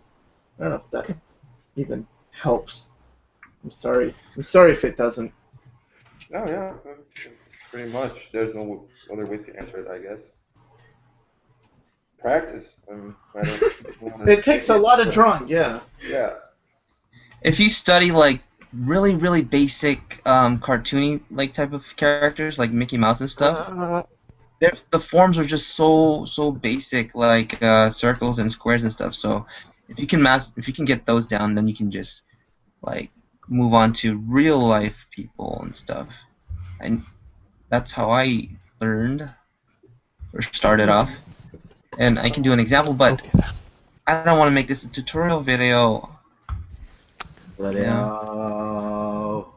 I don't know if that even helps. I'm sorry. I'm sorry if it doesn't. No, yeah, pretty much. There's no other way to answer it, I guess. Practice. I don't It takes a lot of drawing, yeah. Yeah. If you study like really, really basic cartoony like type of characters, like Mickey Mouse and stuff, the forms are just so basic, like circles and squares and stuff. So if you can get those down, then you can just like move on to real life people and stuff. And that's how I learned or started off. And I can do an example, but I don't want to make this a tutorial video. Video.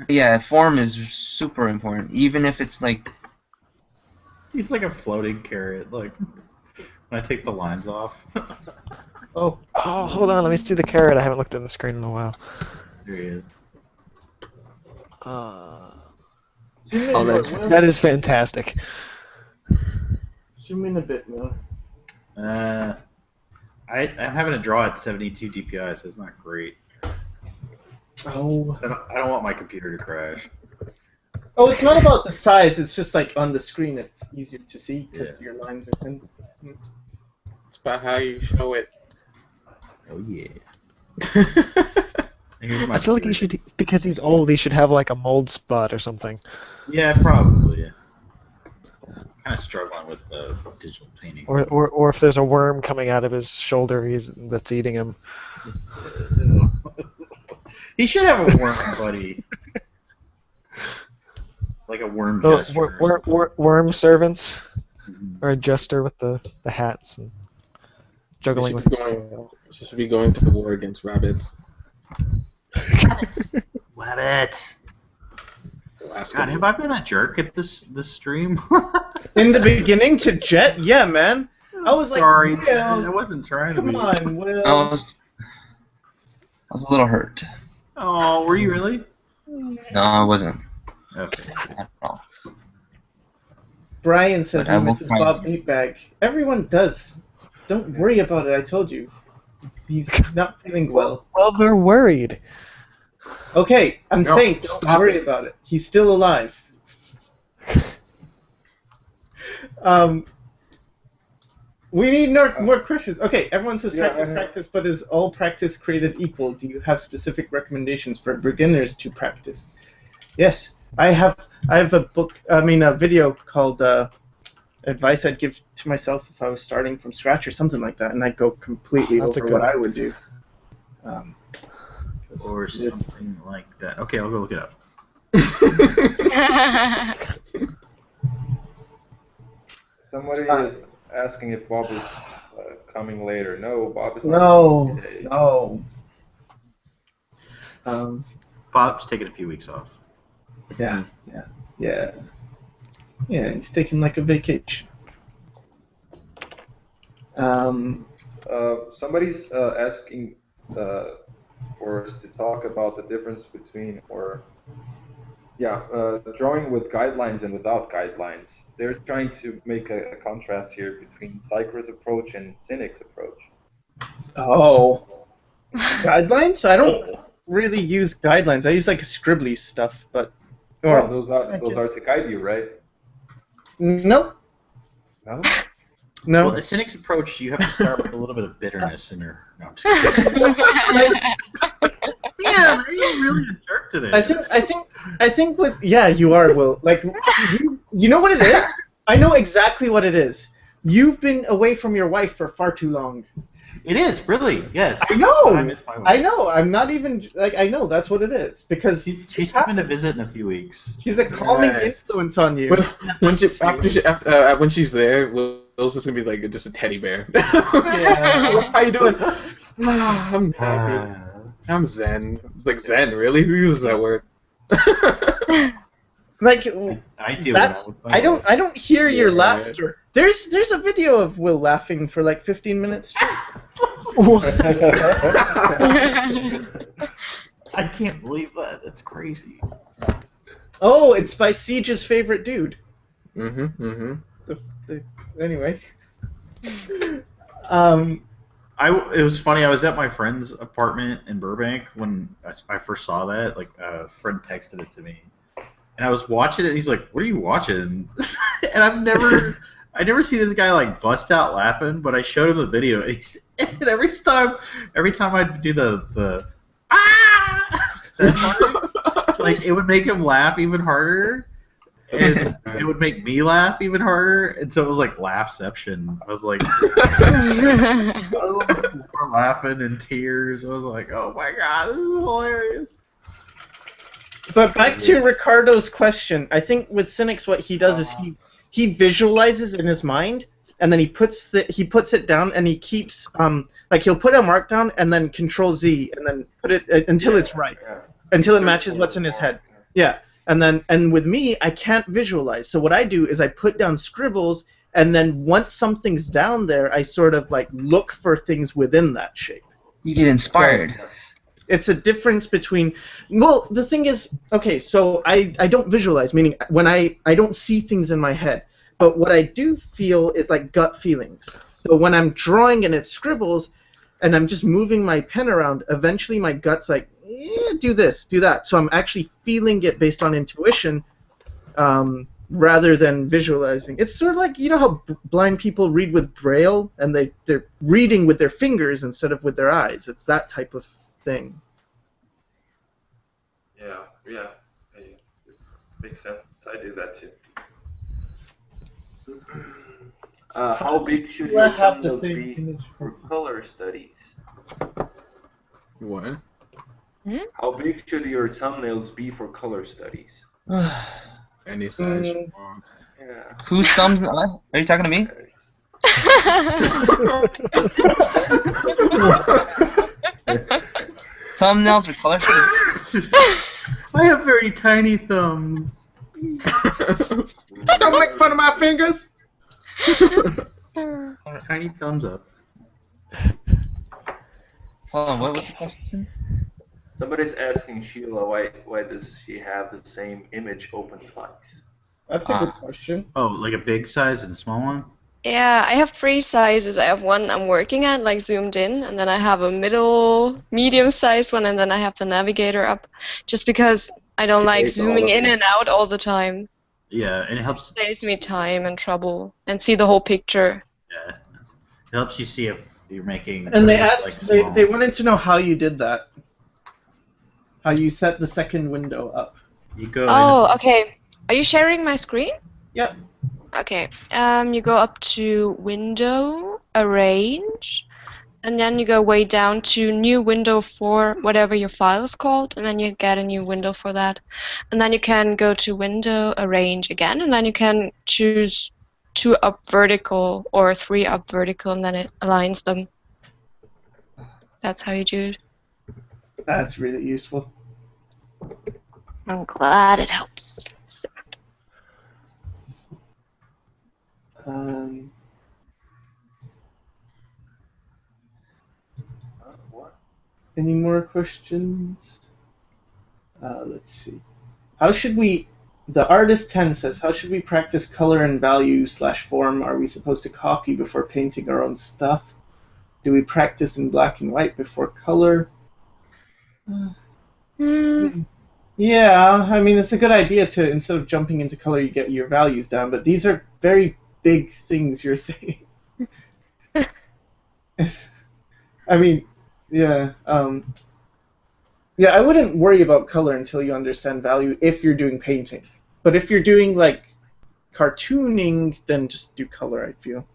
Yeah, form is super important, even if it's like. He's like a floating carrot. Like when I take the lines off. Oh, hold on. Let me see the carrot. I haven't looked at the screen in a while. There he is. That is fantastic. Zoom in a bit more. I'm having to draw at 72 DPI, so it's not great. Oh. So I don't want my computer to crash. Oh, it's not about the size. It's just like on the screen, it's easier to see because your lines are thin. It's about how you show it. Oh yeah. I feel like he should, because he's old, he should have like a mold spot or something. Yeah, probably. Yeah. Kind of struggling with digital painting. Or if there's a worm coming out of his shoulder, that's eating him. He should have a worm, buddy. Like a worm jester. Worm servants, or a jester with the hats and juggling with his tail. Should be going to war against rabbits. Rabbits. God, have I been a jerk at this stream? In the beginning to Jet, yeah, man. I was sorry, like, Will, I wasn't trying to be. come on, Will. I was a little hurt. Oh, were you really? No, I wasn't. Okay. Not at all. Brian says But he I will misses find Bob you. Meatbag. Everyone does. Don't worry about it. I told you. He's not feeling well. Well, they're worried. Okay, I'm No, saying don't stop worry it. about it. He's still alive. We need more questions. Okay, everyone says practice, but is all practice created equal? Do you have specific recommendations for beginners to practice? Yes, I have a book. I mean, a video called "Advice I'd Give to Myself If I Was Starting from Scratch" or something like that, and I go completely That's a over good what one. I would do. Or something like that. Okay, I'll go look it up. Somebody is asking if Bob is coming later. No, Bob is not No, coming today. no. Bob's taking a few weeks off. Yeah. He's taking like a vacation. Somebody's asking for us to talk about the difference between, drawing with guidelines and without guidelines. They're trying to make a contrast here between Sycra's approach and Cynic's approach. Oh. Guidelines? I don't really use guidelines. I use like scribbly stuff, but. Well, those are to guide you, right? Nope. No? No. Well, the cynic's approach, you have to start with a little bit of bitterness in your. No, I'm just kidding. Yeah, you're really a jerk today. I think with you are, Will. Like you know what it is? I know exactly what it is. You've been away from your wife for far too long. It is, really, yes. I know. I miss my wife. I know. I'm not even I know that's what it is because She's coming to visit in a few weeks. she's a calming Yes. influence on you. When she's there, Will's just gonna be like just a teddy bear. Yeah. How you doing? I'm happy. I'm zen. It's like zen, really? Who uses that word? Like I do. that's When I would I don't hear your Yeah. laughter. There's a video of Will laughing for like 15 minutes straight. I can't believe that. That's crazy. Oh, it's by Siege's favorite dude. Anyway. It was funny. I was at my friend's apartment in Burbank when I first saw that. Like a friend texted it to me, and I was watching it. And he's like, "What are you watching?" And I never see this guy like bust out laughing. But I showed him the video, and every time I do the that part, like it would make him laugh even harder. And it would make me laugh even harder, and so it was like laughception. I was like, we're laughing in tears. I was like, oh my god, this is hilarious. But back to Ricardo's question, I think with Cynics what he does is he visualizes in his mind, and then he puts it down, and he keeps like he'll put a mark down and then Control Z and then put it until it's right, until it matches what's in his head. Yeah. And with me, I can't visualize. So what I do is I put down scribbles, and then once something's down there, I sort of like look for things within that shape. You get inspired. So it's a difference between. Well, the thing is, okay, so I don't visualize, meaning when I don't see things in my head, but what I do feel is like gut feelings. So when I'm drawing and it scribbles, and I'm just moving my pen around, eventually my gut's like, do this, do that. So I'm actually feeling it based on intuition rather than visualizing. It's sort of like, you know how blind people read with Braille, and they're reading with their fingers instead of with their eyes. It's that type of thing. Yeah, makes sense. I do that too. How big should your thumbnails be for color studies? What? How big should your thumbnails be for color studies? Any size you want. Yeah. Whose thumbs? Are you talking to me? Thumbnails or color studies? I have very tiny thumbs. Don't make fun of my fingers. Tiny thumbs up. Hold on, what was the question? Somebody's asking Sheila why does she have the same image open twice? That's a good question. Oh, like a big size and a small one? Yeah, I have 3 sizes. I have one I'm working at, like zoomed in, and then I have a medium-sized one, and then I have the navigator up, just because I don't like zooming in and out all the time. Yeah, and it helps. It saves me time and trouble, and see the whole picture. Yeah, it helps you see if you're making. And they like, asked, small. they wanted to know how you did that. How you set the second window up. You go. Oh, okay. Are you sharing my screen? Yep. Okay. You go up to Window, Arrange, and then you go way down to New Window for whatever your file is called, and then you get a new window for that. And then you can go to Window, Arrange again, and then you can choose 2 up vertical or 3 up vertical, and then it aligns them. That's how you do it. That's really useful. I'm glad it helps. Any more questions? Let's see. How should we? The artist 10 says, how should we practice color and value / form? Are we supposed to copy before painting our own stuff? Do we practice in black and white before color? Yeah, I mean, it's a good idea to, instead of jumping into color, you get your values down, but these are very big things you're saying. I mean, yeah, I wouldn't worry about color until you understand value if you're doing painting. But if you're doing, like, cartooning, then just do color, I feel.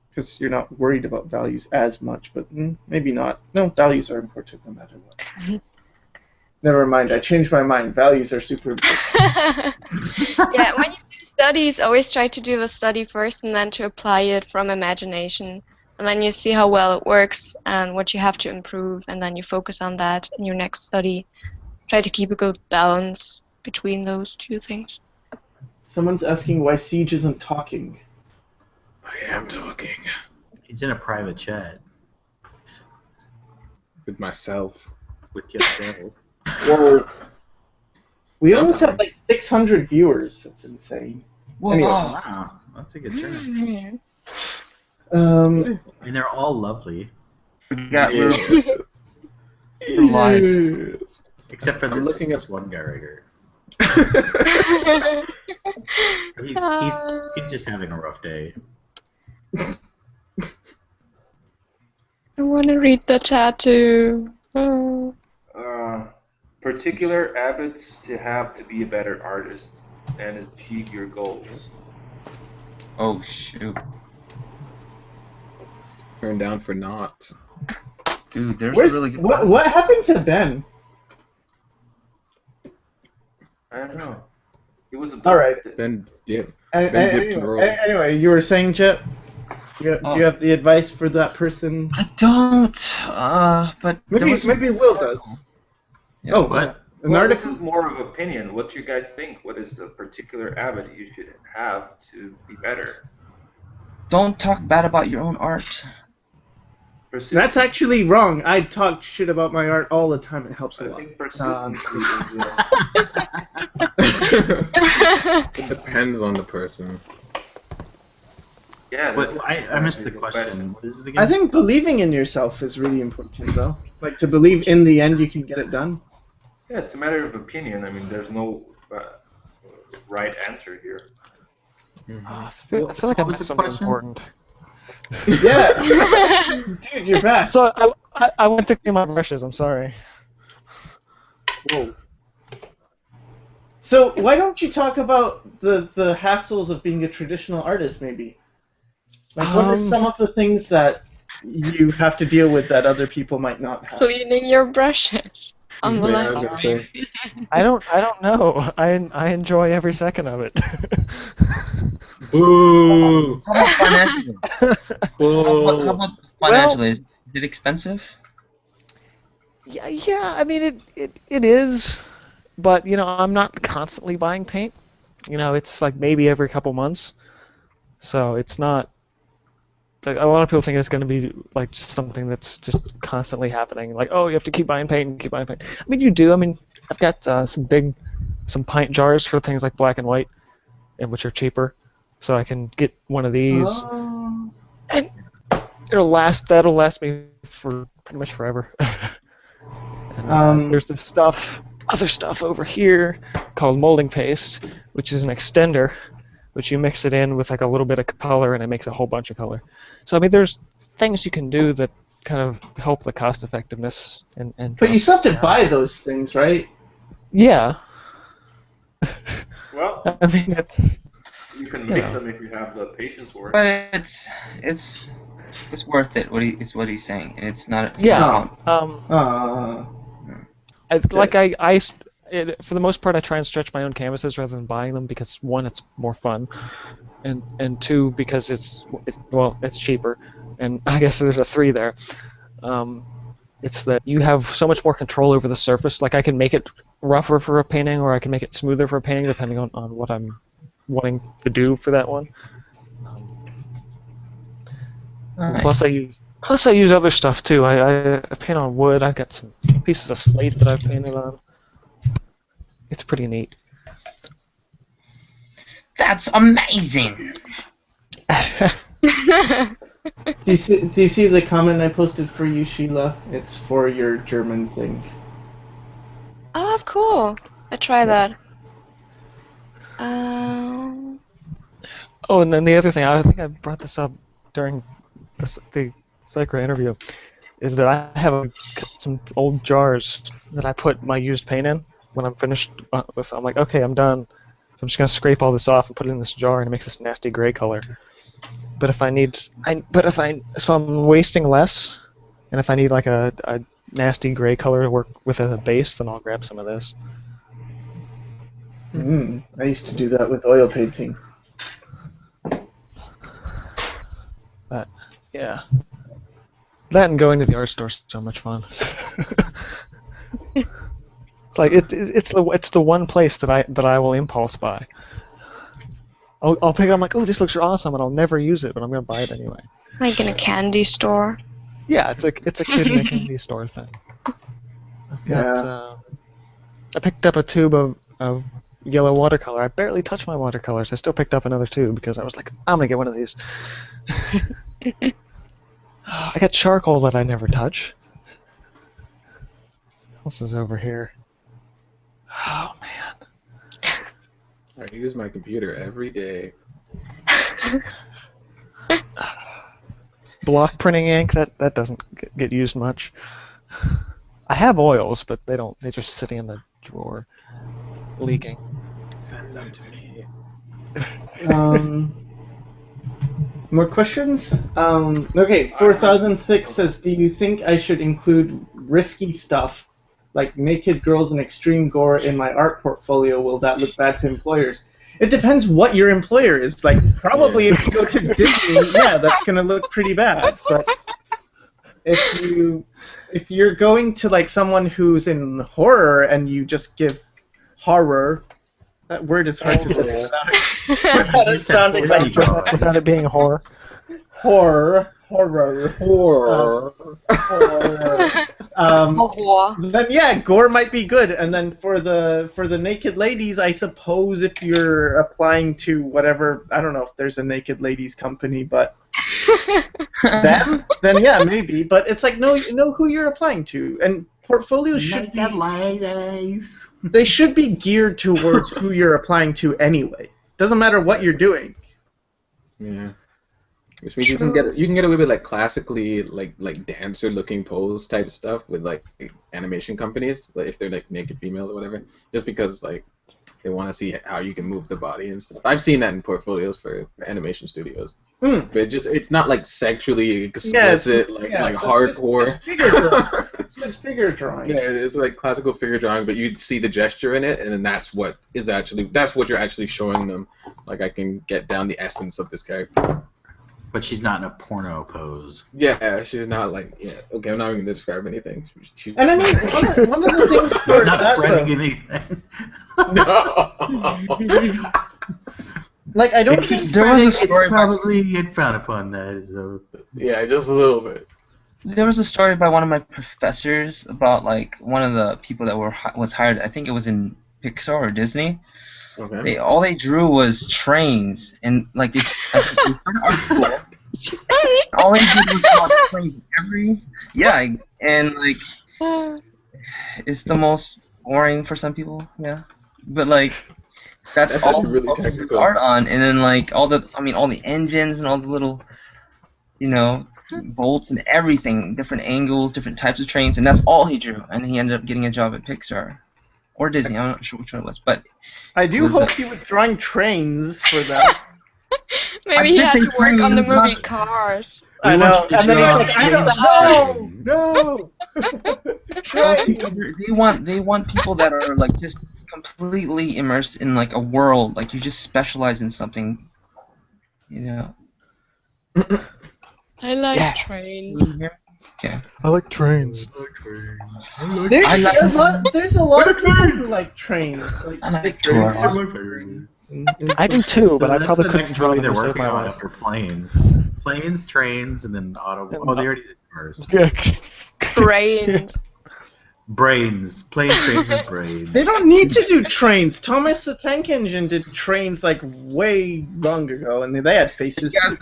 Because you're not worried about values as much, but maybe not. No, values are important no matter what. Never mind, I changed my mind. Values are super important. Yeah, when you do studies, always try to do the study first and then to apply it from imagination. And then you see how well it works and what you have to improve, and then you focus on that in your next study. Try to keep a good balance between those two things. Someone's asking why Siege isn't talking. I am talking He's in a private chat with myself. with yourself. Whoa. We almost have like 600 viewers. That's insane. Whoa. Anyway. Wow, that's a good turn. Mm. And they're all lovely, Forgot we're live. except for I'm this, looking this one guy right here. He's just having a rough day. I want to read the chat too. Oh. Particular habits to have to be a better artist and achieve your goals. Oh shoot, Turned down for not. dude, there's Where's, a really good. what happened to Ben? I don't know. It was a All right. Ben dipped. Ben dipped to roll. Anyway, you were saying, Jet? Do you have the advice for that person? I don't. But there Maybe was some- Will does. Yeah, Oh, what? An Well, this article? is more of opinion. What do you guys think? What is the particular habit you should have to be better? Don't talk bad about your own art. That's actually wrong. I talk shit about my art all the time. It helps a I lot. think persistency is It depends on the person. yeah. What, that's I missed the exactly question. What is it again? I think believing in yourself is really important, though. Like, to believe in the end you can get it done. Yeah, it's a matter of opinion. I mean, there's no right answer here. I feel like I what was missed the something question? important. Yeah! Dude, you're back. So I went to clean my brushes. I'm sorry. Whoa. So why don't you talk about the hassles of being a traditional artist, maybe? Like, what are some of the things that you have to deal with that other people might not have? Cleaning your brushes on the Yeah, I was live gonna stream. say. I don't know. I enjoy every second of it. Boo! How about financially? Boo! How about financially? Is it expensive? Yeah. I mean, it is, but I'm not constantly buying paint. It's like maybe every couple months, so it's not. It's like a lot of people think it's going to be like just something that's just constantly happening. Like, oh, you have to keep buying paint and keep buying paint. I mean, you do. I mean, I've got some pint jars for things like black and white, and which are cheaper, so I can get one of these. Oh. And that'll last me for pretty much forever. And, there's this other stuff over here called molding paste, which is an extender, which you mix it in with like a little bit of color, and it makes a whole bunch of color. So I mean, there's things you can do that kind of help the cost effectiveness. And But you still have to buy those things, right? yeah. Well, I mean, it's you can make them if you have the patience for it. But it's worth it. It's what he's saying, and it's not. It's yeah. not For the most part, I try and stretch my own canvases rather than buying them because one, it's more fun, and two, because it's cheaper, and I guess there's a three there. It's that you have so much more control over the surface. Like I can make it rougher for a painting, or I can make it smoother for a painting, depending on what I'm wanting to do for that one. Nice. Plus I use other stuff too. I paint on wood. I've got some pieces of slate that I've painted on. It's pretty neat. That's amazing. Do you see the comment I posted for you, Sheila? It's for your German thing. Oh, cool. I try that. Oh, and then the other thing, I think I brought this up during the Sycra interview, is that I have some old jars that I put my used paint in when I'm finished with. I'm like, okay, I'm done. So I'm just gonna scrape all this off and put it in this jar, and it makes this nasty gray color. But if so I'm wasting less, and if I need like a nasty gray color to work with as a base, then I'll grab some of this. I used to do that with oil painting. But yeah, that and going to the art store is so much fun. It's like it's the one place that I will impulse buy. I'll pick it up. I'm like, oh, this looks awesome, and I'll never use it, but I'm gonna buy it anyway. Like in a candy store. Yeah, it's a kid in a candy store thing. I've got I picked up a tube of yellow watercolor. I barely touched my watercolors. I still picked up another tube because I was like, I'm gonna get one of these. I got charcoal that I never touch. What else is over here? Oh man. I use my computer every day. Block printing ink, that doesn't get used much. I have oils, but they're just sitting in the drawer, leaking. Send them to me. More questions? Okay, 4006 says, do you think I should include risky stuff, like naked girls and extreme gore, in my art portfolio? Will that look bad to employers? It depends what your employer is. Like, probably if you go to Disney, yeah, that's going to look pretty bad. But if you're going to, like, someone who's in horror and you just give horror, that word is hard to say without it sounding like without it being horror. Horror. Then yeah, gore might be good. And then for the naked ladies, I suppose if you're applying to whatever, I don't know if there's a naked ladies company, but then yeah, maybe. But it's like, know who you're applying to, and portfolios should be ladies. They should be geared towards who you're applying to anyway. Doesn't matter what you're doing. Yeah. Which means you can get away with like classically like dancer looking pose type stuff with like animation companies, like if they're like naked females or whatever, just because like they want to see how you can move the body and stuff. I've seen that in portfolios for animation studios. But it's not like sexually explicit, like hardcore. It's just figure drawing. Yeah, it's like classical figure drawing, but you see the gesture in it, and then that's what you're actually showing them. Like I can get down the essence of this character. But she's not in a porno pose. Yeah, she's not like okay, I'm not even gonna describe anything. And I mean, one of the things for not that, spreading anything. No. Like I don't If think she's there was a spreading, story it's probably you'd frown upon that. So. Yeah, just a little bit. There was a story by one of my professors about like one of the people that was hired. I think it was in Pixar or Disney. Okay. All they drew was trains, and like they started art school. All they did was draw trains and like it's the most boring for some people. Yeah, but like that's all really focuses art on, and then like all the engines and all the little bolts and everything, different angles, different types of trains, and that's all he drew, and he ended up getting a job at Pixar. Or Disney, I'm not sure which one it was, but I do hope he was drawing trains for that. Maybe he had to work on the movie Cars. I know, and then he's like, I don't know. They want people that are like just completely immersed in like a world, like you just specialize in something, I like trains. Okay. I like trains. There's a lot of people who like trains. Like, I like trains. I do too, but I that's probably the couldn't next draw movie them they're to save working my on life. after planes, trains, and then auto. Oh, they already did cars. Brains. Brains, planes, trains, and brains. They don't need to do trains. Thomas the Tank Engine did trains like way long ago, and they had faces too.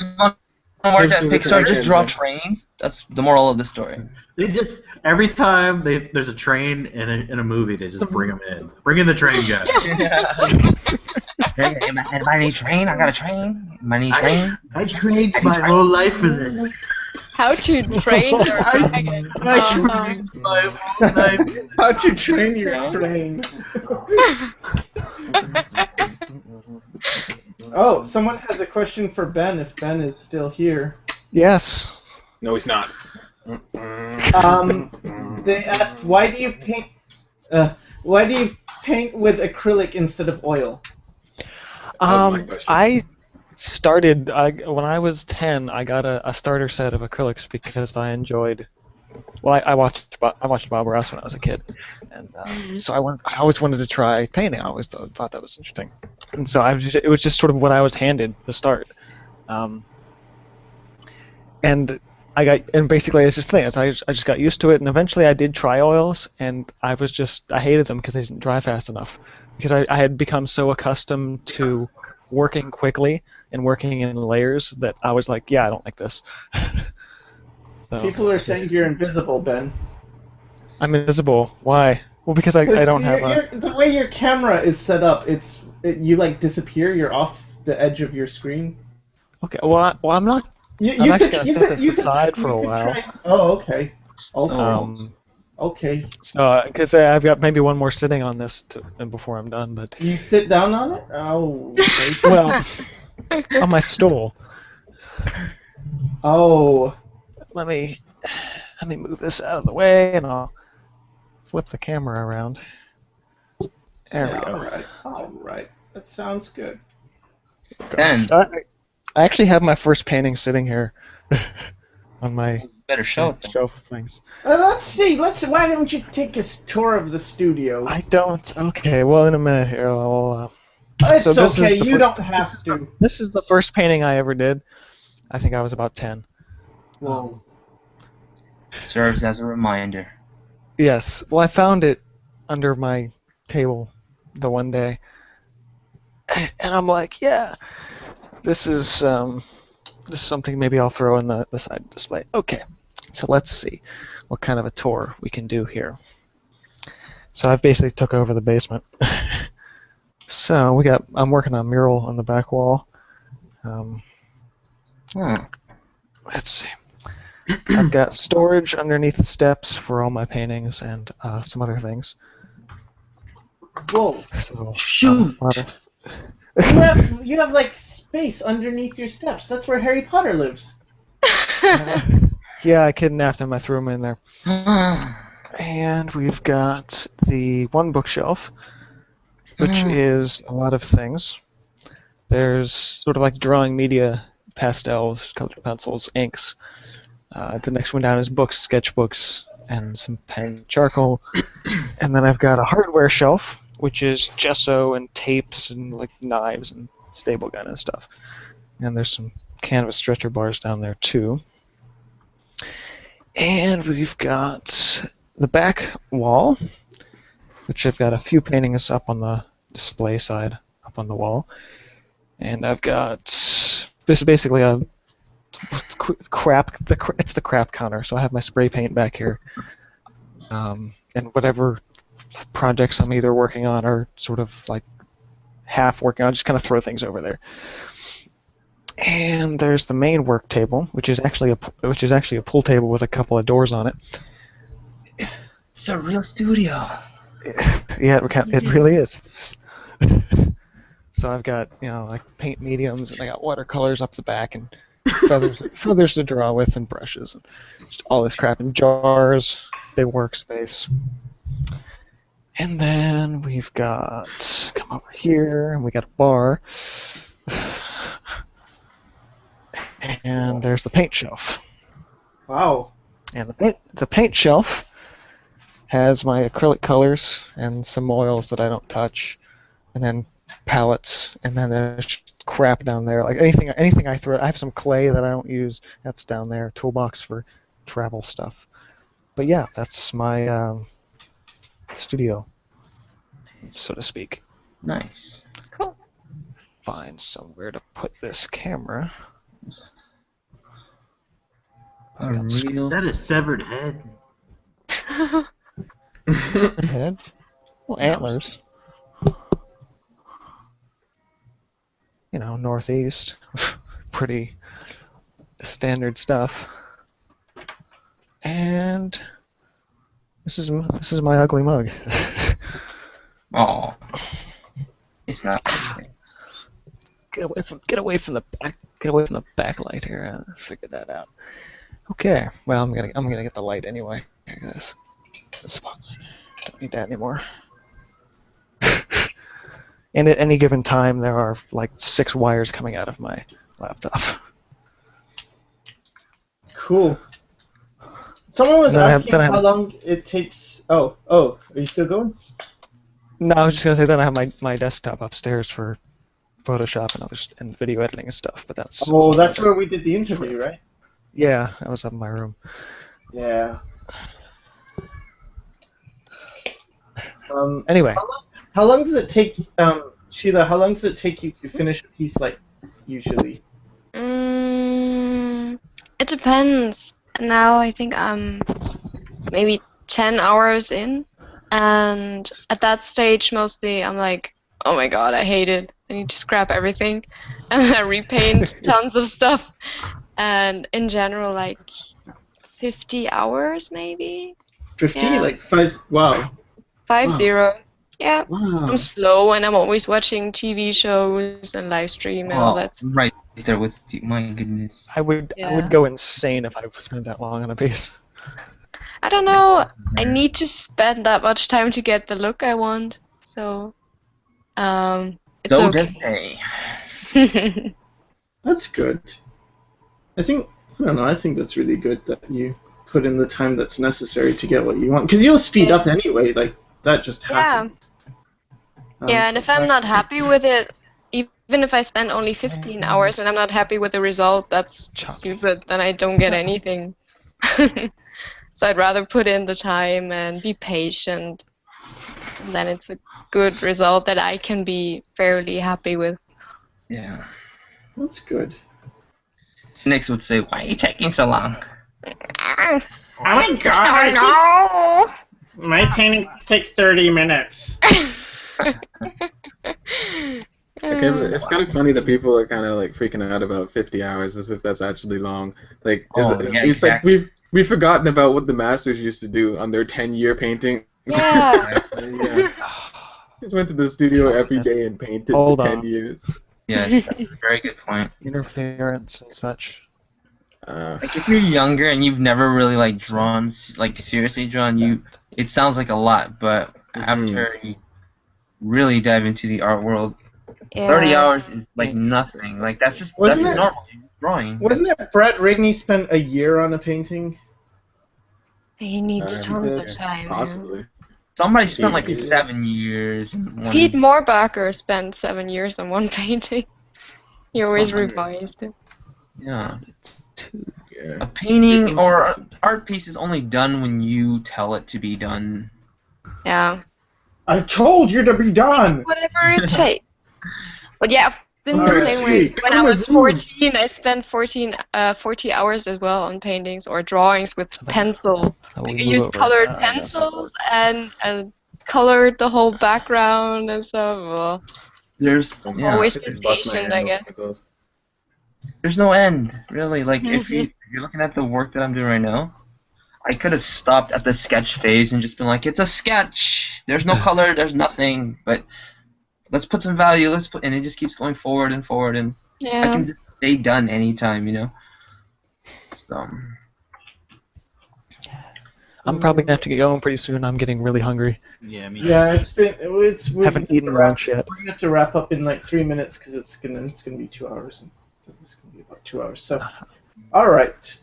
Work at Pixar, just draw trains. That's the moral of the story. They just every time there's a train in a movie, they just bring them in. Bring in the train guy. Hey, anybody need a train? I got a train. Anybody need a train? I trained my whole life for this. How to train your dragon. I trained my whole life. How to train your train. Oh, someone has a question for Ben, if Ben is still here. Yes. No, he's not. They asked, why do you paint with acrylic instead of oil? I started when I was 10. I got a starter set of acrylics because I enjoyed well, I watched Bob Ross when I was a kid, and so I always wanted to try painting. I always thought that was interesting, and so it was just sort of what I was handed to start, and basically it's just the thing. I just got used to it, and eventually I did try oils, and I hated them because they didn't dry fast enough, because I had become so accustomed to working quickly and working in layers that I was like, yeah, I don't like this. So, People are saying you're invisible, Ben. I'm invisible. Why? Well, because I don't have the way your camera is set up, you like disappear. You're off the edge of your screen. Okay. Well, I'm not. I'm actually gonna set this aside for a while. Oh, okay. Okay. So, because I've got maybe one more sitting on this before I'm done, but. You sit down on it? Oh. Okay. Well, on my stool. Oh. Let me move this out of the way, and I'll flip the camera around. There we go. All right. That sounds good. I actually have my first painting sitting here on my shelf of things. Let's see. Why don't you take a tour of the studio? I don't. Okay. Well, in a minute here, I'll. It's okay. You don't have to. This is the first painting I ever did. I think I was about 10. Whoa. Serves as a reminder. Yes. Well, I found it under my table the one day, and I'm like, yeah, this is something maybe I'll throw in the side display. Okay. So let's see what kind of a tour we can do here. So I've basically took over the basement. So I'm working on a mural on the back wall. Let's see. I've got storage underneath the steps for all my paintings and some other things. Whoa! So, shoot! You have like space underneath your steps. That's where Harry Potter lives. Yeah, I kidnapped him. I threw him in there. And we've got the one bookshelf, which is a lot of things. There's sort of like drawing media, pastels, colored pencils, inks. The next one down is books, sketchbooks, and some pen charcoal. And then I've got a hardware shelf, which is gesso and tapes and like knives and staple gun and stuff. And there's some canvas stretcher bars down there too. And we've got the back wall, which I've got a few paintings up on the display side, up on the wall. And I've got this basically it's the crap counter. So I have my spray paint back here, and whatever projects I'm either working on or sort of like half working on, just kind of throw things over there. And there's the main work table, which is actually a pool table with a couple of doors on it. It's a real studio. Yeah, it really is. So I've got like paint mediums, and I got watercolors up the back, and feathers to draw with, and brushes, and just all this crap in jars. Big workspace. And then we've got come over here, and we got a bar. And there's the paint shelf. Wow. And the paint shelf has my acrylic colors and some oils that I don't touch, and then palettes, and then there's just crap down there. Like anything I throw. I have some clay that I don't use. That's down there. Toolbox for travel stuff. But yeah, that's my studio, so to speak. Nice. Cool. Find somewhere to put this camera. Is that a severed head? Head? Well, antlers. Northeast. Pretty standard stuff. And this is my ugly mug. Oh, it's not. Get away from the backlight here. I figured that out. Okay. Well, I'm gonna get the light anyway. Here it is. The spotlight. Don't need that anymore. And at any given time, there are like 6 wires coming out of my laptop. Cool. Someone was Then I have- asking then I have- how long it takes. Oh, are you still going? No, I was just gonna say then I have my desktop upstairs for Photoshop and and video editing and stuff. But that's Oh, that's where we did the interview, right? yeah, I was up in my room. Yeah. Anyway, how long does it take, Sheila? How long does it take you to finish a piece, like usually? It depends. Now I think I'm maybe 10 hours in, and at that stage mostly I'm like, oh my god, I hate it. I need to scrap everything, and I repaint tons of stuff. And in general, like 50 hours maybe. 50, Yeah. like 5. Wow. 50. Yeah. Wow. I'm slow, and I'm always watching TV shows and live stream and all that. Right there with you. My goodness. I would go insane if I spent that long on a piece. I don't know. I need to spend that much time to get the look I want. So, it's So okay. does they. That's good. I don't know, I think that's really good that you put in the time that's necessary to get what you want. Because you'll speed up anyway, like, that just happens. Yeah, and if I'm not happy with it, even if I spend only 15 hours and I'm not happy with the result, that's stupid, then I don't get anything. So I'd rather put in the time and be patient. And then it's a good result that I can be fairly happy with. Yeah. That's good. Snakes would say, "Why are you taking so long?" Oh my god! No! My painting takes 30 minutes. It's kind of funny that people are kind of like freaking out about 50 hours as if that's actually long. Like, it's exactly. like we've forgotten about what the masters used to do on their 10-year painting. Yeah. Just went to the studio every day and painted for 10 years. Yes, that's a very good point. Interference and such. Like if you're younger and you've never really like drawn, like seriously drawn, it sounds like a lot, but after you really dive into the art world, 30 hours is like nothing. Like that's normal. Drawing. Wasn't it Brett Rigney spent a year on a painting? He needs tons of time. Possibly. Somebody spent like 7 years. Pete Moorbacher spent 7 years on one painting. He always revised it. Yeah. Yeah. A painting or art piece is only done when you tell it to be done. Yeah. I told you to be done! Whatever it takes. But yeah, I've been the same way. When I was 14, I spent 40 hours as well on paintings or drawings with pencil. Like I used colored pencils and colored the whole background and stuff. Well, There's always been patient, I guess. There's no end, really. Like if you're looking at the work that I'm doing right now, I could have stopped at the sketch phase and just been like, it's a sketch. There's no color. There's nothing. But let's put some value. And it just keeps going forward and forward, and I can just stay done anytime, you know. So I'm probably gonna have to get going pretty soon. I'm getting really hungry. Yeah, me. Yeah, we haven't eaten lunch yet. We're gonna have to wrap up in like 3 minutes because it's gonna be 2 hours. It's gonna be about 2 hours. So, all right.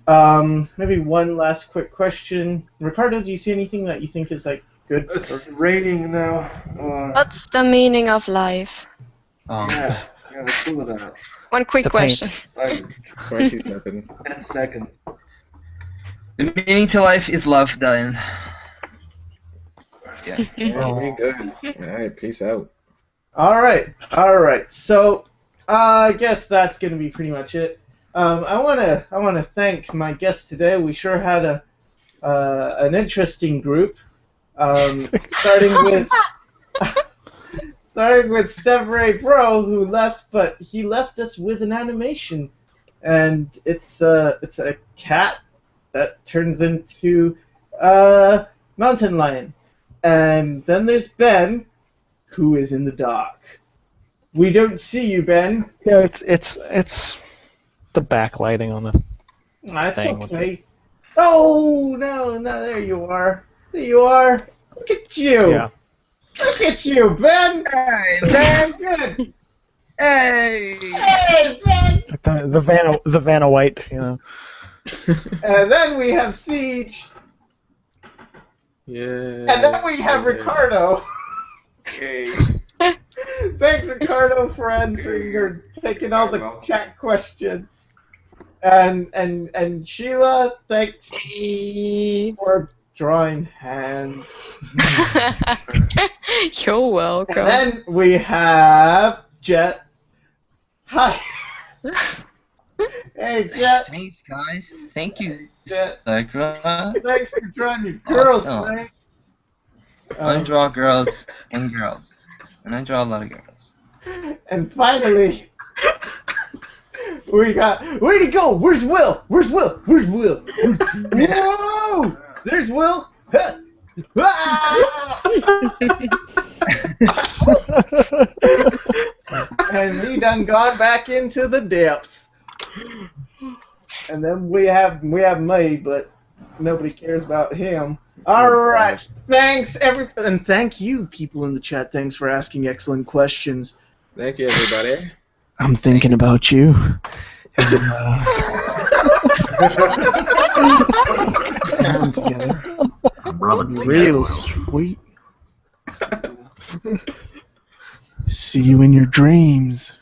Maybe one last quick question, Ricardo. Do you see anything that you think is like good? It's raining now. What's the meaning of life? Yeah, let's do that. One quick question. Like 27. 10 seconds. the meaning to life is love, Dylan. Yeah. Very good. All right, peace out. All right. So, I guess that's gonna be pretty much it. I wanna thank my guests today. We sure had an interesting group. Starting with Stevray Bro, who left, but he left us with an animation, and it's a cat that turns into a mountain lion. And then there's Ben, who is in the dark. We don't see you, Ben. Yeah, it's the backlighting on the That's thing. okay. Oh no, there you are. There you are. Look at you. Yeah. Look at you, Ben. Hey, Ben. Good. Hey. Hey, Ben. The Vanna White, you know. And then we have Siege, Yeah. And then we have Ricardo. Yay. Thanks, Ricardo, for answering or taking all the welcome. chat questions. And Sheila, thanks for drawing hands. You're welcome. And then we have Jet. Hi. Hey, Jet. Thanks, guys. Thank you, Jet. Sycra. Thanks for drawing your girls, Awesome. man. I draw girls and girls. And I draw a lot of girls. And finally, we got. Where'd he go? Where's Will? Where's Will? Where's Will? Whoa! There's Will. Ah! And he done gone back into the depths. And then we have me, but nobody cares about him. All right. Thanks, and thank you, people in the chat. Thanks for asking excellent questions. Thank you, everybody. I'm thinking about you. Time together. Real sweet. See you in your dreams.